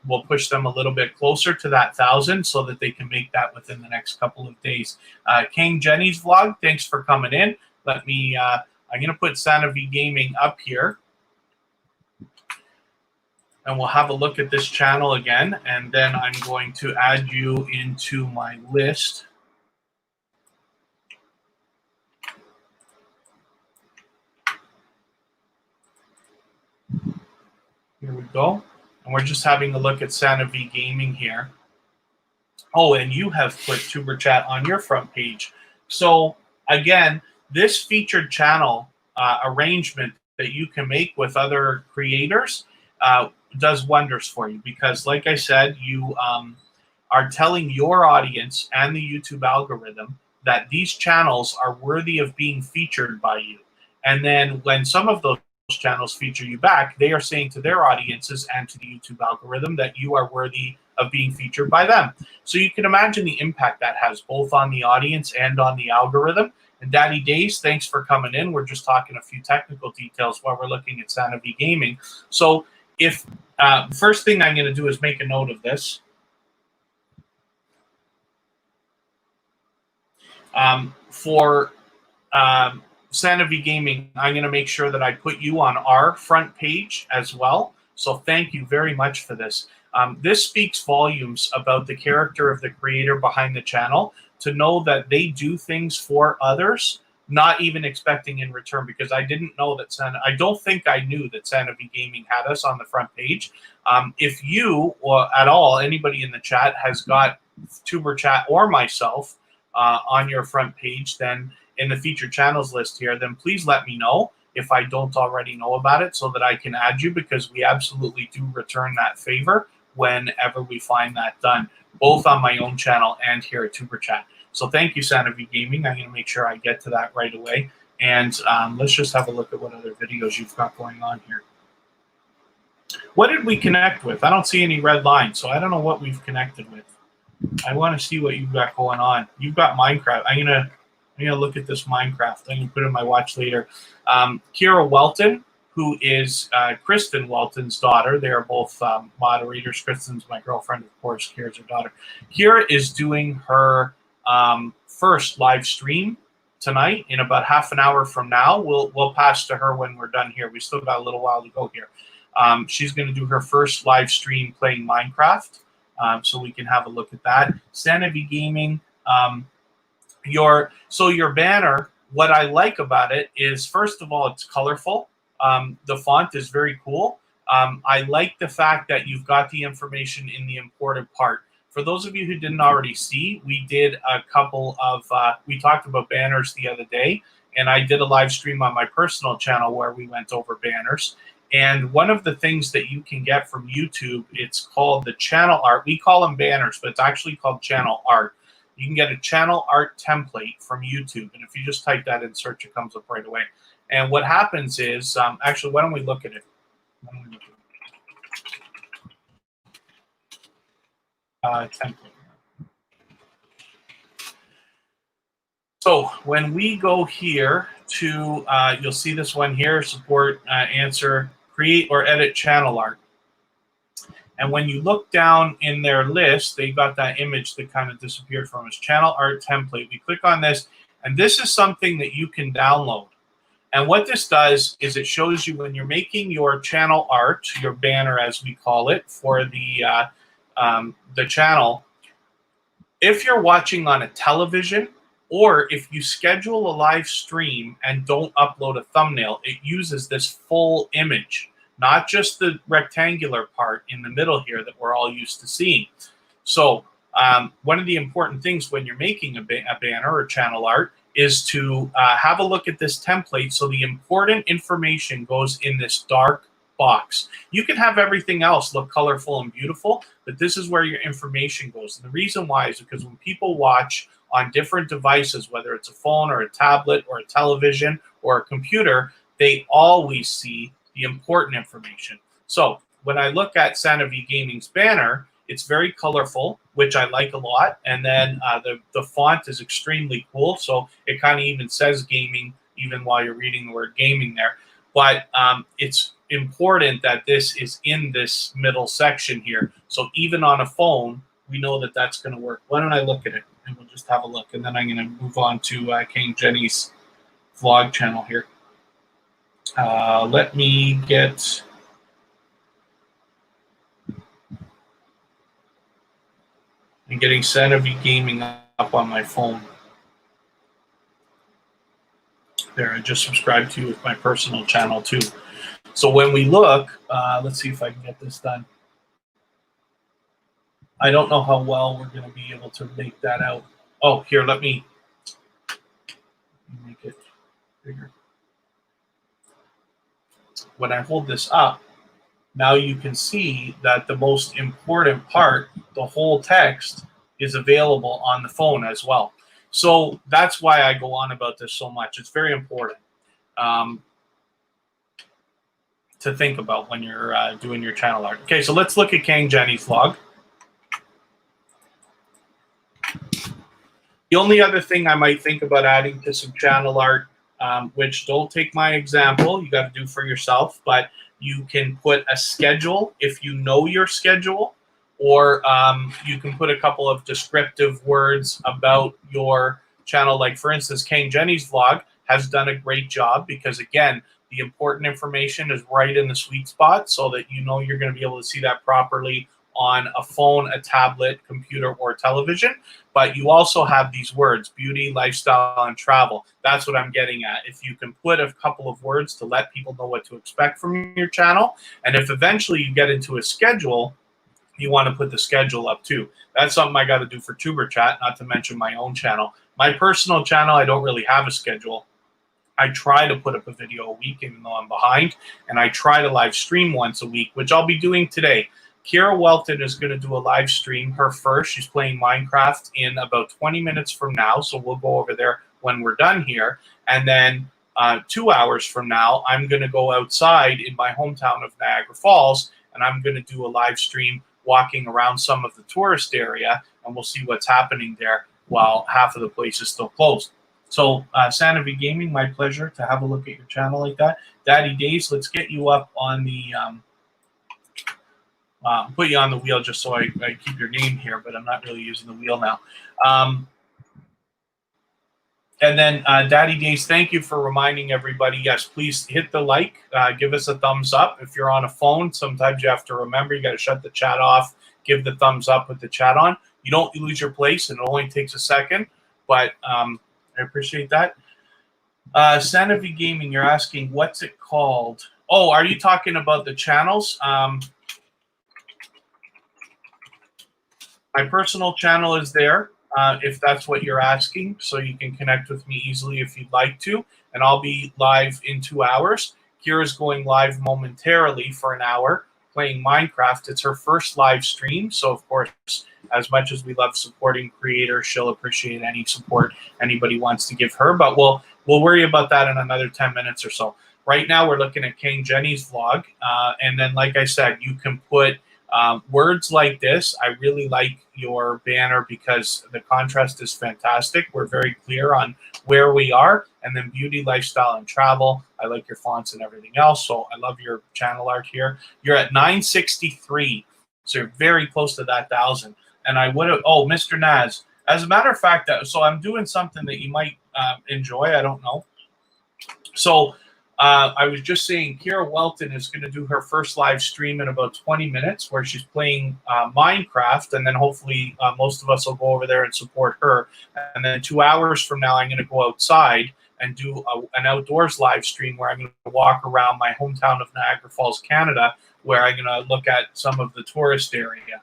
we'll push them a little bit closer to that 1,000 so that they can make that within the next couple of days. King Jenny's vlog, thanks for coming in. Let me, I'm going to put Santa V Gaming up here. And we'll have a look at this channel again. And then I'm going to add you into my list. Here we go. And we're just having a look at Santa V Gaming here. Oh, and you have put TuberChat on your front page. So again, this featured channel arrangement that you can make with other creators does wonders for you, because like I said, you are telling your audience and the YouTube algorithm that these channels are worthy of being featured by you. And then when some of those channels feature you back, they are saying to their audiences and to the YouTube algorithm that you are worthy of being featured by them. So you can imagine the impact that has both on the audience and on the algorithm. And Daddy Days, thanks for coming in. We're just talking a few technical details while we're looking at Santa V Gaming. So if first thing I'm going to do is make a note of this. For Santa V Gaming, I'm going to make sure that I put you on our front page as well, So thank you very much for this. This speaks volumes about the character of the creator behind the channel, to know that they do things for others, not even expecting in return, because I didn't know that I don't think I knew that Santa V Gaming had us on the front page. If you, or at all, anybody in the chat has got TuberChat or myself on your front page, then in the featured channels list here, then please let me know if I don't already know about it, so that I can add you, because we absolutely do return that favor whenever we find that done, both on my own channel and here at TuberChat. So thank you, Santa V Gaming. I'm going to make sure I get to that right away. And let's just have a look at what other videos you've got going on here. What did we connect with? I don't see any red lines, so I don't know what we've connected with. I want to see what you've got going on. You've got Minecraft. I'm gonna look at this Minecraft. I'm gonna put it in my watch later. Kira Welton, who is Kristen Welton's daughter. They are both moderators. Kristen's my girlfriend, of course. Kira's her daughter. Kira is doing her first live stream tonight in about half an hour from now. We'll pass to her when we're done here. We still got a little while to go here. She's going to do her first live stream playing Minecraft, so we can have a look at that. Santa V Gaming, your banner. What I like about it is, first of all, it's colorful. The font is very cool. I like the fact that you've got the information in the important part. For those of you who didn't already see, we did a couple of, we talked about banners the other day, and I did a live stream on my personal channel where we went over banners. And one of the things that you can get from YouTube, it's called the channel art. We call them banners, but it's actually called channel art. You can get a channel art template from YouTube. And if you just type that in search, it comes up right away. And what happens is, actually, why don't we look at it? Template. So when we go here to, you'll see this one here, support, answer, create or edit channel art. And when you look down in their list, they got that image that kind of disappeared from us, channel art template. We click on this, and this is something that you can download. And what this does is it shows you when you're making your channel art, your banner as we call it, for the channel, if you're watching on a television, or if you schedule a live stream and don't upload a thumbnail, it uses this full image, not just the rectangular part in the middle here that we're all used to seeing. So one of the important things when you're making a banner or channel art is to have a look at this template, so the important information goes in this dark box. You can have everything else look colorful and beautiful, but this is where your information goes. And the reason why is because when people watch on different devices, whether it's a phone or a tablet or a television or a computer, they always see the important information. So when I look at Santa V Gaming's banner, it's very colorful, which I like a lot. And then the font is extremely cool. So it kind of even says gaming, even while you're reading the word gaming there. But it's important that this is in this middle section here. So even on a phone, we know that that's going to work. Why don't I look at it, and we'll just have a look. And then I'm going to move on to King Jenny's vlog channel here. Let me get... I'm getting Santa V Gaming up on my phone. There, I just subscribed to with my personal channel too. So when we look, let's see if I can get this done. I don't know how well we're going to be able to make that out. Oh, here, let me make it bigger. When I hold this up, now you can see that the most important part, the whole text, is available on the phone as well. So that's why I go on about this so much. It's very important to think about when you're doing your channel art. Okay, so let's look at King Jenny's vlog. The only other thing I might think about adding to some channel art, which don't take my example, you got to do for yourself, but you can put a schedule if you know your schedule, or you can put a couple of descriptive words about your channel. Like, for instance, King Jenny's vlog has done a great job because, again, The important information is right in the sweet spot so that you know you're going to be able to see that properly on a phone, a tablet, computer, or television. But you also have these words: beauty, lifestyle, and travel. That's what I'm getting at. If you can put a couple of words to let people know what to expect from your channel, and if eventually you get into a schedule, you want to put the schedule up too. That's something I got to do for TuberChat, not to mention my own channel. My personal channel, I don't really have a schedule. I try to put up a video a week, even though I'm behind, and I try to live stream once a week, which I'll be doing today. Kira Welton is going to do a live stream, her first. She's playing Minecraft in about 20 minutes from now, so we'll go over there when we're done here. And then 2 hours from now, I'm going to go outside in my hometown of Niagara Falls, and I'm going to do a live stream walking around some of the tourist area, and we'll see what's happening there while half of the place is still closed. So, Santa V Gaming, my pleasure to have a look at your channel like that. Daddy Days, let's get you up on the... put you on the wheel just so I keep your name here, but I'm not really using the wheel now. And then Daddy Days, thank you for reminding everybody. Yes, please hit the like, give us a thumbs up. If you're on a phone, sometimes you have to remember you got to shut the chat off, give the thumbs up with the chat on. You don't lose your place, and it only takes a second, but I appreciate that. Santa V Gaming, you're asking, what's it called? Oh, are you talking about the channels? My personal channel is there, if that's what you're asking, so you can connect with me easily if you'd like to, and I'll be live in 2 hours. Kira's going live momentarily for an hour playing Minecraft. It's her first live stream, so of course, as much as we love supporting creators, she'll appreciate any support anybody wants to give her, but we'll worry about that in another 10 minutes or so. Right now, we're looking at King Jenny's vlog, and then, like I said, you can put words like this. I really like your banner because the contrast is fantastic. We're very clear on where we are, and then beauty, lifestyle, and travel. I like your fonts and everything else, so I love your channel art here. You're at 963, so you're very close to that 1,000. And I would have, oh, Mr. Naz, as a matter of fact, so I'm doing something that you might enjoy. I don't know. So I was just saying, Kira Welton is going to do her first live stream in about 20 minutes where she's playing Minecraft, and then hopefully most of us will go over there and support her. And then 2 hours from now, I'm going to go outside and do an outdoors live stream where I'm going to walk around my hometown of Niagara Falls, Canada, where I'm going to look at some of the tourist area.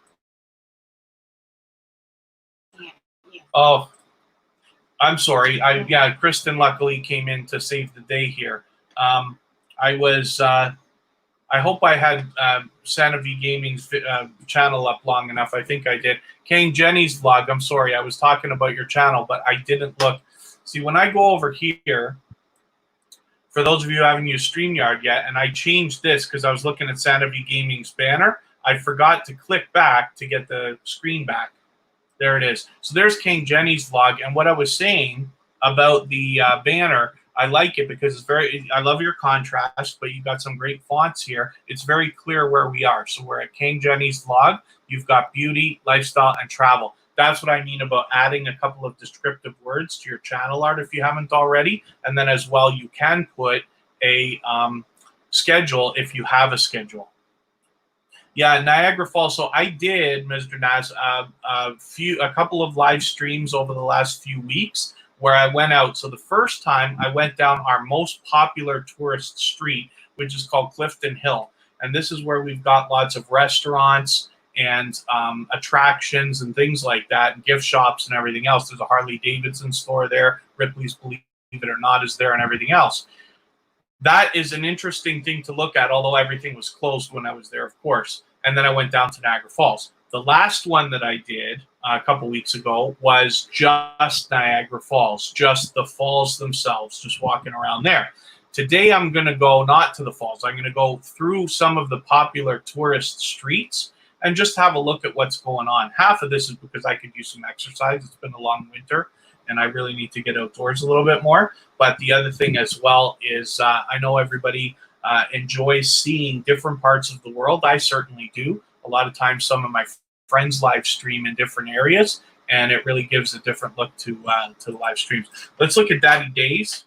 Oh, I'm sorry. Yeah, Kristen luckily came in to save the day here. I hope I had Santa V Gaming's channel up long enough. I think I did. King Jenny's vlog, I'm sorry. I was talking about your channel, but I didn't look. See, when I go over here, for those of you who haven't used StreamYard yet, and I changed this because I was looking at Santa V Gaming's banner, I forgot to click back to get the screen back. There it is. So there's King Jenny's vlog, and what I was saying about the banner, I like it because it's very, I love your contrast, but you've got some great fonts here. It's very clear where we are. So we're at King Jenny's vlog. You've got beauty, lifestyle, and travel. That's what I mean about adding a couple of descriptive words to your channel art if you haven't already. And then as well, you can put a schedule if you have a schedule. Yeah, Niagara Falls. So I did, Mr. Naz, a couple of live streams over the last few weeks where I went out. So the first time I went down our most popular tourist street, which is called Clifton Hill. And this is where we've got lots of restaurants and attractions and things like that, and gift shops and everything else. There's a Harley Davidson store there. Ripley's Believe It or Not is there, and everything else. That is an interesting thing to look at, although everything was closed when I was there, of course. And then I went down to Niagara Falls. The last one that I did a couple weeks ago was just Niagara Falls, just the falls themselves, just walking around there. Today I'm going to go not to the falls. I'm going to go through some of the popular tourist streets and just have a look at what's going on. Half of this is because I could use some exercise. It's been a long winter, and I really need to get outdoors a little bit more. But the other thing as well is I know everybody enjoys seeing different parts of the world. I certainly do. A lot of times some of my friends live stream in different areas, and it really gives a different look to the live streams. Let's look at Daddy Days.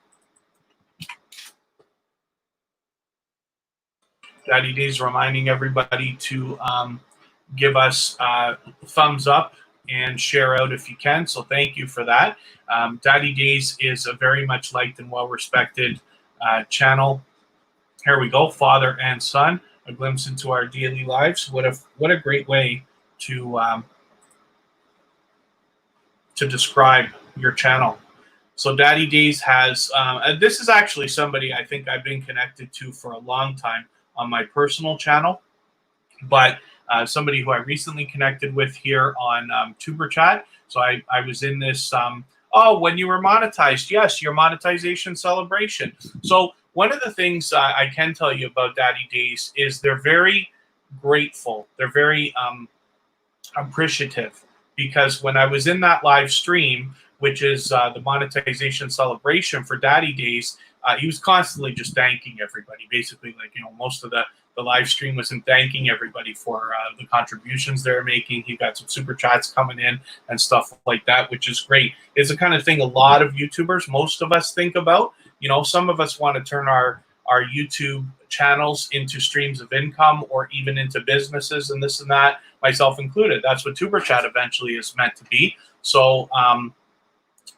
Daddy Days reminding everybody to give us thumbs up and share out if you can. So thank you for that. Daddy Days is a very much liked and well-respected channel. Here we go, father and son, a glimpse into our daily lives. What a great way to describe your channel. So Daddy Days has, this is actually somebody I think I've been connected to for a long time on my personal channel, but somebody who I recently connected with here on TubeChat. So I was in this, oh, when you were monetized, yes, your monetization celebration. So one of the things I can tell you about Daddy Days is they're very grateful. They're very appreciative, because when I was in that live stream, which is the monetization celebration for Daddy Days, he was constantly just thanking everybody. Basically, like, you know, most of the live stream was him thanking everybody for the contributions they're making. He got some super chats coming in and stuff like that, which is great. It's the kind of thing a lot of YouTubers, most of us, think about. You know, some of us want to turn our YouTube channels into streams of income or even into businesses and this and that, myself included. That's what TubeChat eventually is meant to be. So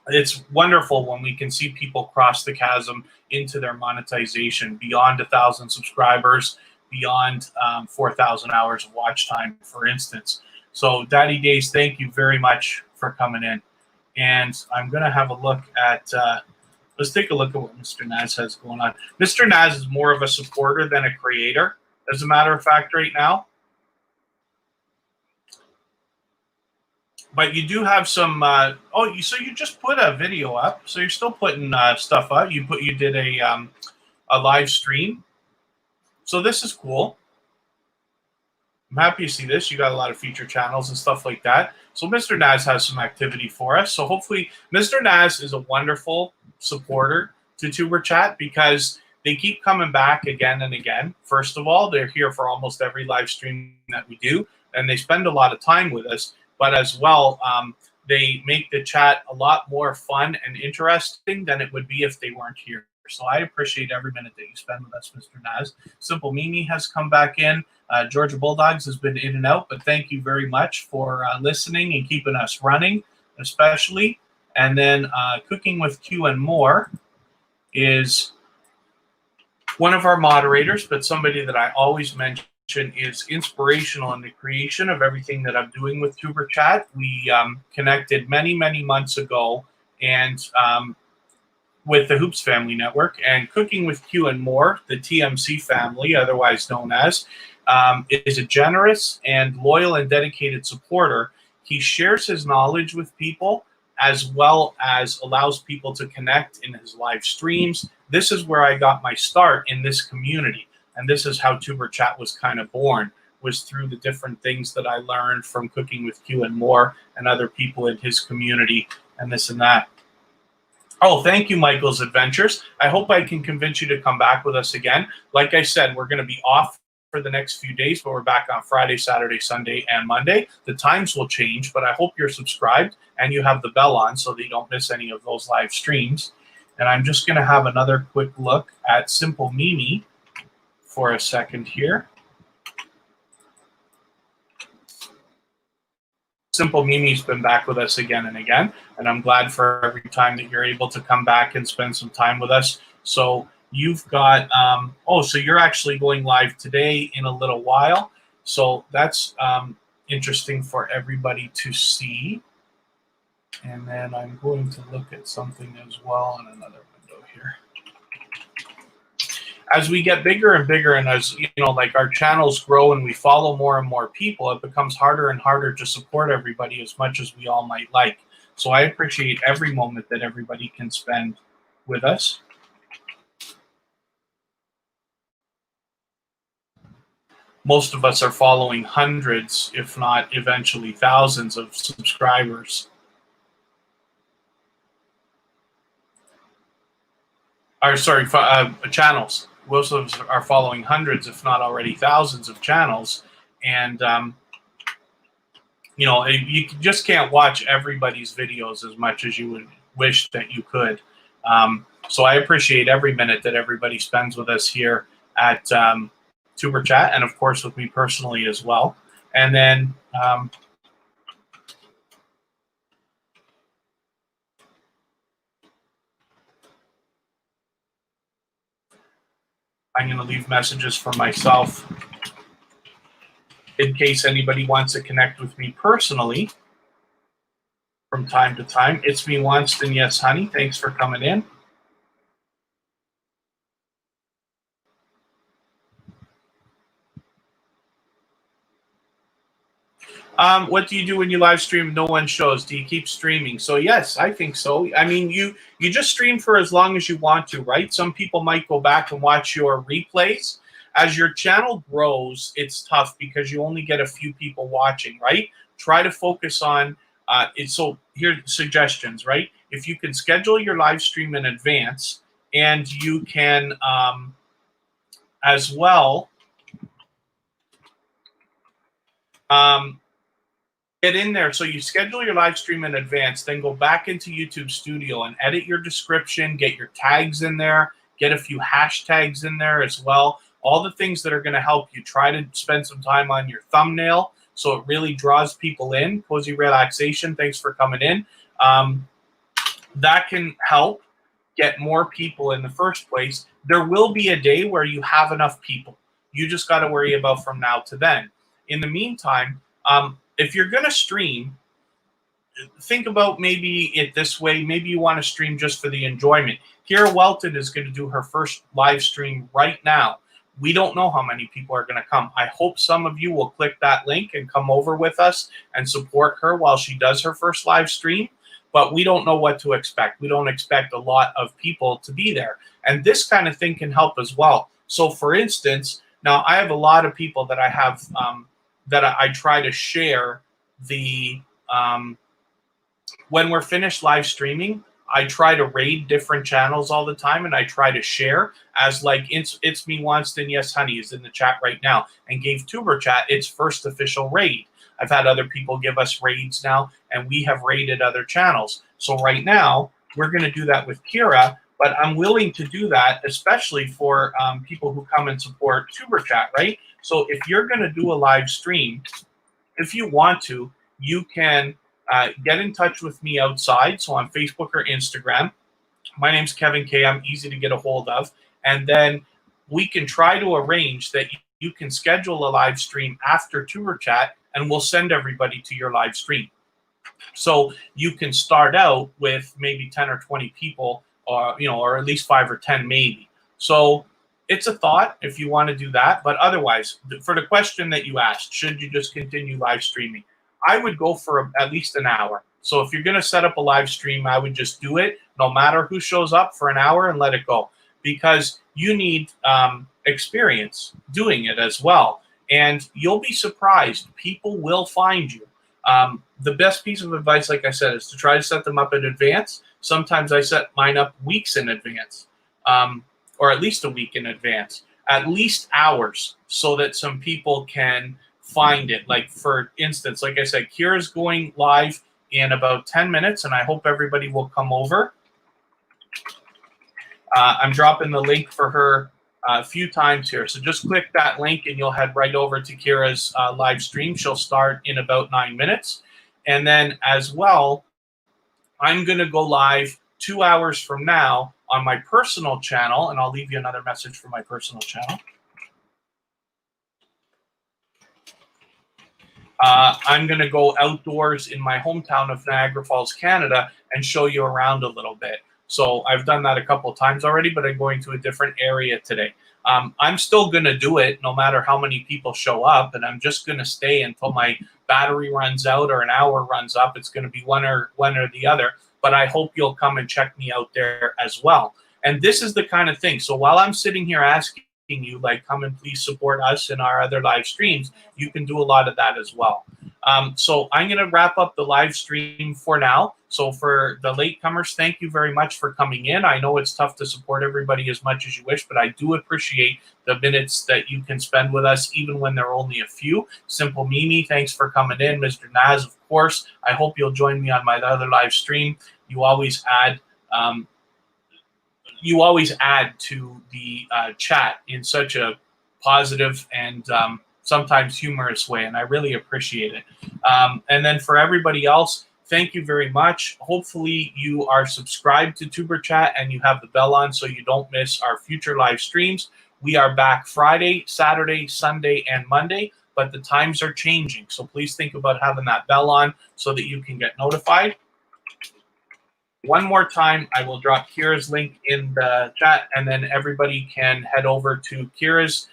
it's wonderful when we can see people cross the chasm into their monetization beyond 1,000 subscribers, beyond 4,000 hours of watch time, for instance. So Daddy Days, thank you very much for coming in. And I'm going to have a look at, let's take a look at what Mr. Naz has going on. Mr. Naz is more of a supporter than a creator, as a matter of fact, right now. But you do have some. So you just put a video up. So you're still putting stuff up. You did a live stream. So this is cool. I'm happy to see this. You got a lot of feature channels and stuff like that. So Mr. Naz has some activity for us. So hopefully, Mr. Naz is a wonderful supporter to TubeChat, because they keep coming back again and again. First of all, they're here for almost every live stream that we do, and they spend a lot of time with us. But as well, they make the chat a lot more fun and interesting than it would be if they weren't here. So I appreciate every minute that you spend with us, Mr. Naz. Simple Mimi has come back in. Georgia Bulldogs has been in and out, but thank you very much for listening and keeping us running, especially. And then Cooking with Q and More is one of our moderators, but somebody that I always mention is inspirational in the creation of everything that I'm doing with TubeChat. We connected many, many months ago, and with the Hoops Family Network, and Cooking with Q and More, the TMC family, otherwise known as, is a generous and loyal and dedicated supporter. He shares his knowledge with people, as well as allows people to connect in his live streams. This is where I got my start in this community. And this is how TubeChat was kind of born, was through the different things that I learned from Cooking with Q and More and other people in his community and this and that. Oh, thank you, Michael's Adventures. I hope I can convince you to come back with us again. Like I said, we're going to be off for the next few days, but we're back on Friday, Saturday, Sunday, and Monday. The times will change, but I hope you're subscribed and you have the bell on so that you don't miss any of those live streams. And I'm just going to have another quick look at Simple Mimi for a second here. Simple Mimi's been back with us again and again, and I'm glad for every time that you're able to come back and spend some time with us. So you've got, so you're actually going live today in a little while. So that's interesting for everybody to see. And then I'm going to look at something as well in another window here. As we get bigger and bigger, and as you know, like our channels grow and we follow more and more people, it becomes harder and harder to support everybody as much as we all might like. So I appreciate every moment that everybody can spend with us. Most of us are following hundreds, if not eventually thousands of subscribers. Channels. Most of us are following hundreds, if not already thousands of channels. And, you just can't watch everybody's videos as much as you would wish that you could. So I appreciate every minute that everybody spends with us here at TuberChat, and of course with me personally as well. And then I'm going to leave messages for myself in case anybody wants to connect with me personally from time to time. It's me, Winston. Yes, honey. Thanks for coming in. What do you do when you live stream? No one shows. Do you keep streaming? So yes, I think so. I mean, you just stream for as long as you want to, right? Some people might go back and watch your replays. As your channel grows, it's tough because you only get a few people watching, right? Try to focus on it. So here are suggestions, right? If you can schedule your live stream in advance, and you can as well get in there. So you schedule your live stream in advance, then go back into YouTube Studio and edit your description, get your tags in there, get a few hashtags in there as well. All the things that are going to help you. Try to spend some time on your thumbnail so it really draws people in. Cozy Relaxation, thanks for coming in. That can help get more people in the first place. There will be a day where you have enough people. You just got to worry about from now to then. In the meantime, if you're going to stream, think about maybe it this way. Maybe you want to stream just for the enjoyment. Kira Welton is going to do her first live stream right now. We don't know how many people are going to come. I hope some of you will click that link and come over with us and support her while she does her first live stream. But we don't know what to expect. We don't expect a lot of people to be there. And this kind of thing can help as well. So for instance, now I have a lot of people that I have that I try to share the, when we're finished live streaming, I try to raid different channels all the time, and I try to share as like, it's me, Winston, yes, honey, is in the chat right now, and gave TuberChat its first official raid. I've had other people give us raids now, and we have raided other channels. So right now, we're going to do that with Kira, but I'm willing to do that, especially for people who come and support TuberChat, right? So if you're going to do a live stream, if you want to, you can get in touch with me outside, so on Facebook or Instagram. My name's Kevin K. I'm easy to get a hold of. And then we can try to arrange that you can schedule a live stream after TuberChat, and we'll send everybody to your live stream. So you can start out with maybe 10 or 20 people, or or at least 5 or 10 maybe. So it's a thought if you want to do that. But otherwise, for the question that you asked, should you just continue live streaming? I would go for at least an hour. So if you're going to set up a live stream, I would just do it no matter who shows up for an hour and let it go, because you need experience doing it as well. And you'll be surprised. People will find you. The best piece of advice, like I said, is to try to set them up in advance. Sometimes I set mine up weeks in advance, or at least a week in advance, at least hours, so that some people can find it. Like, for instance, like I said, Kira's going live in about 10 minutes, and I hope everybody will come over. I'm dropping the link for her a few times here. So just click that link, and you'll head right over to Kira's live stream. She'll start in about 9 minutes. And then as well, I'm going to go live 2 hours from now on my personal channel, and I'll leave you another message for my personal channel. I'm going to go outdoors in my hometown of Niagara Falls, Canada, and show you around a little bit. So I've done that a couple of times already, but I'm going to a different area today. I'm still going to do it no matter how many people show up, and I'm just going to stay until my battery runs out or an hour runs up. It's going to be one or the other, but I hope you'll come and check me out there as well. And this is the kind of thing. So while I'm sitting here asking you, like, come and please support us in our other live streams, you can do a lot of that as well. So I'm going to wrap up the live stream for now. So for the latecomers, thank you very much for coming in. I know it's tough to support everybody as much as you wish, but I do appreciate the minutes that you can spend with us, even when there are only a few. Simple Mimi, thanks for coming in. Mr. Naz, of course, I hope you'll join me on my other live stream. You always add to the chat in such a positive and sometimes humorous way, and I really appreciate it. And then for everybody else, thank you very much. Hopefully you are subscribed to TuberChat and you have the bell on so you don't miss our future live streams. We are back Friday, Saturday, Sunday, and Monday, but the times are changing. So please think about having that bell on so that you can get notified. One more time, I will drop Kira's link in the chat, and then everybody can head over to Kira's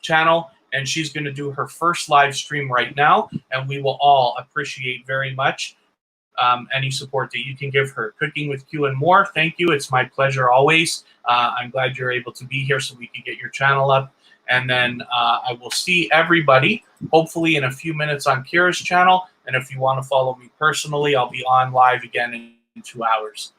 channel, and she's going to do her first live stream right now, and we will all appreciate very much any support that you can give her. Cooking with Q and more, thank you. It's my pleasure always. I'm glad you're able to be here so we can get your channel up. And then I will see everybody, hopefully in a few minutes on Kira's channel. And if you want to follow me personally, I'll be on live again in 2 hours.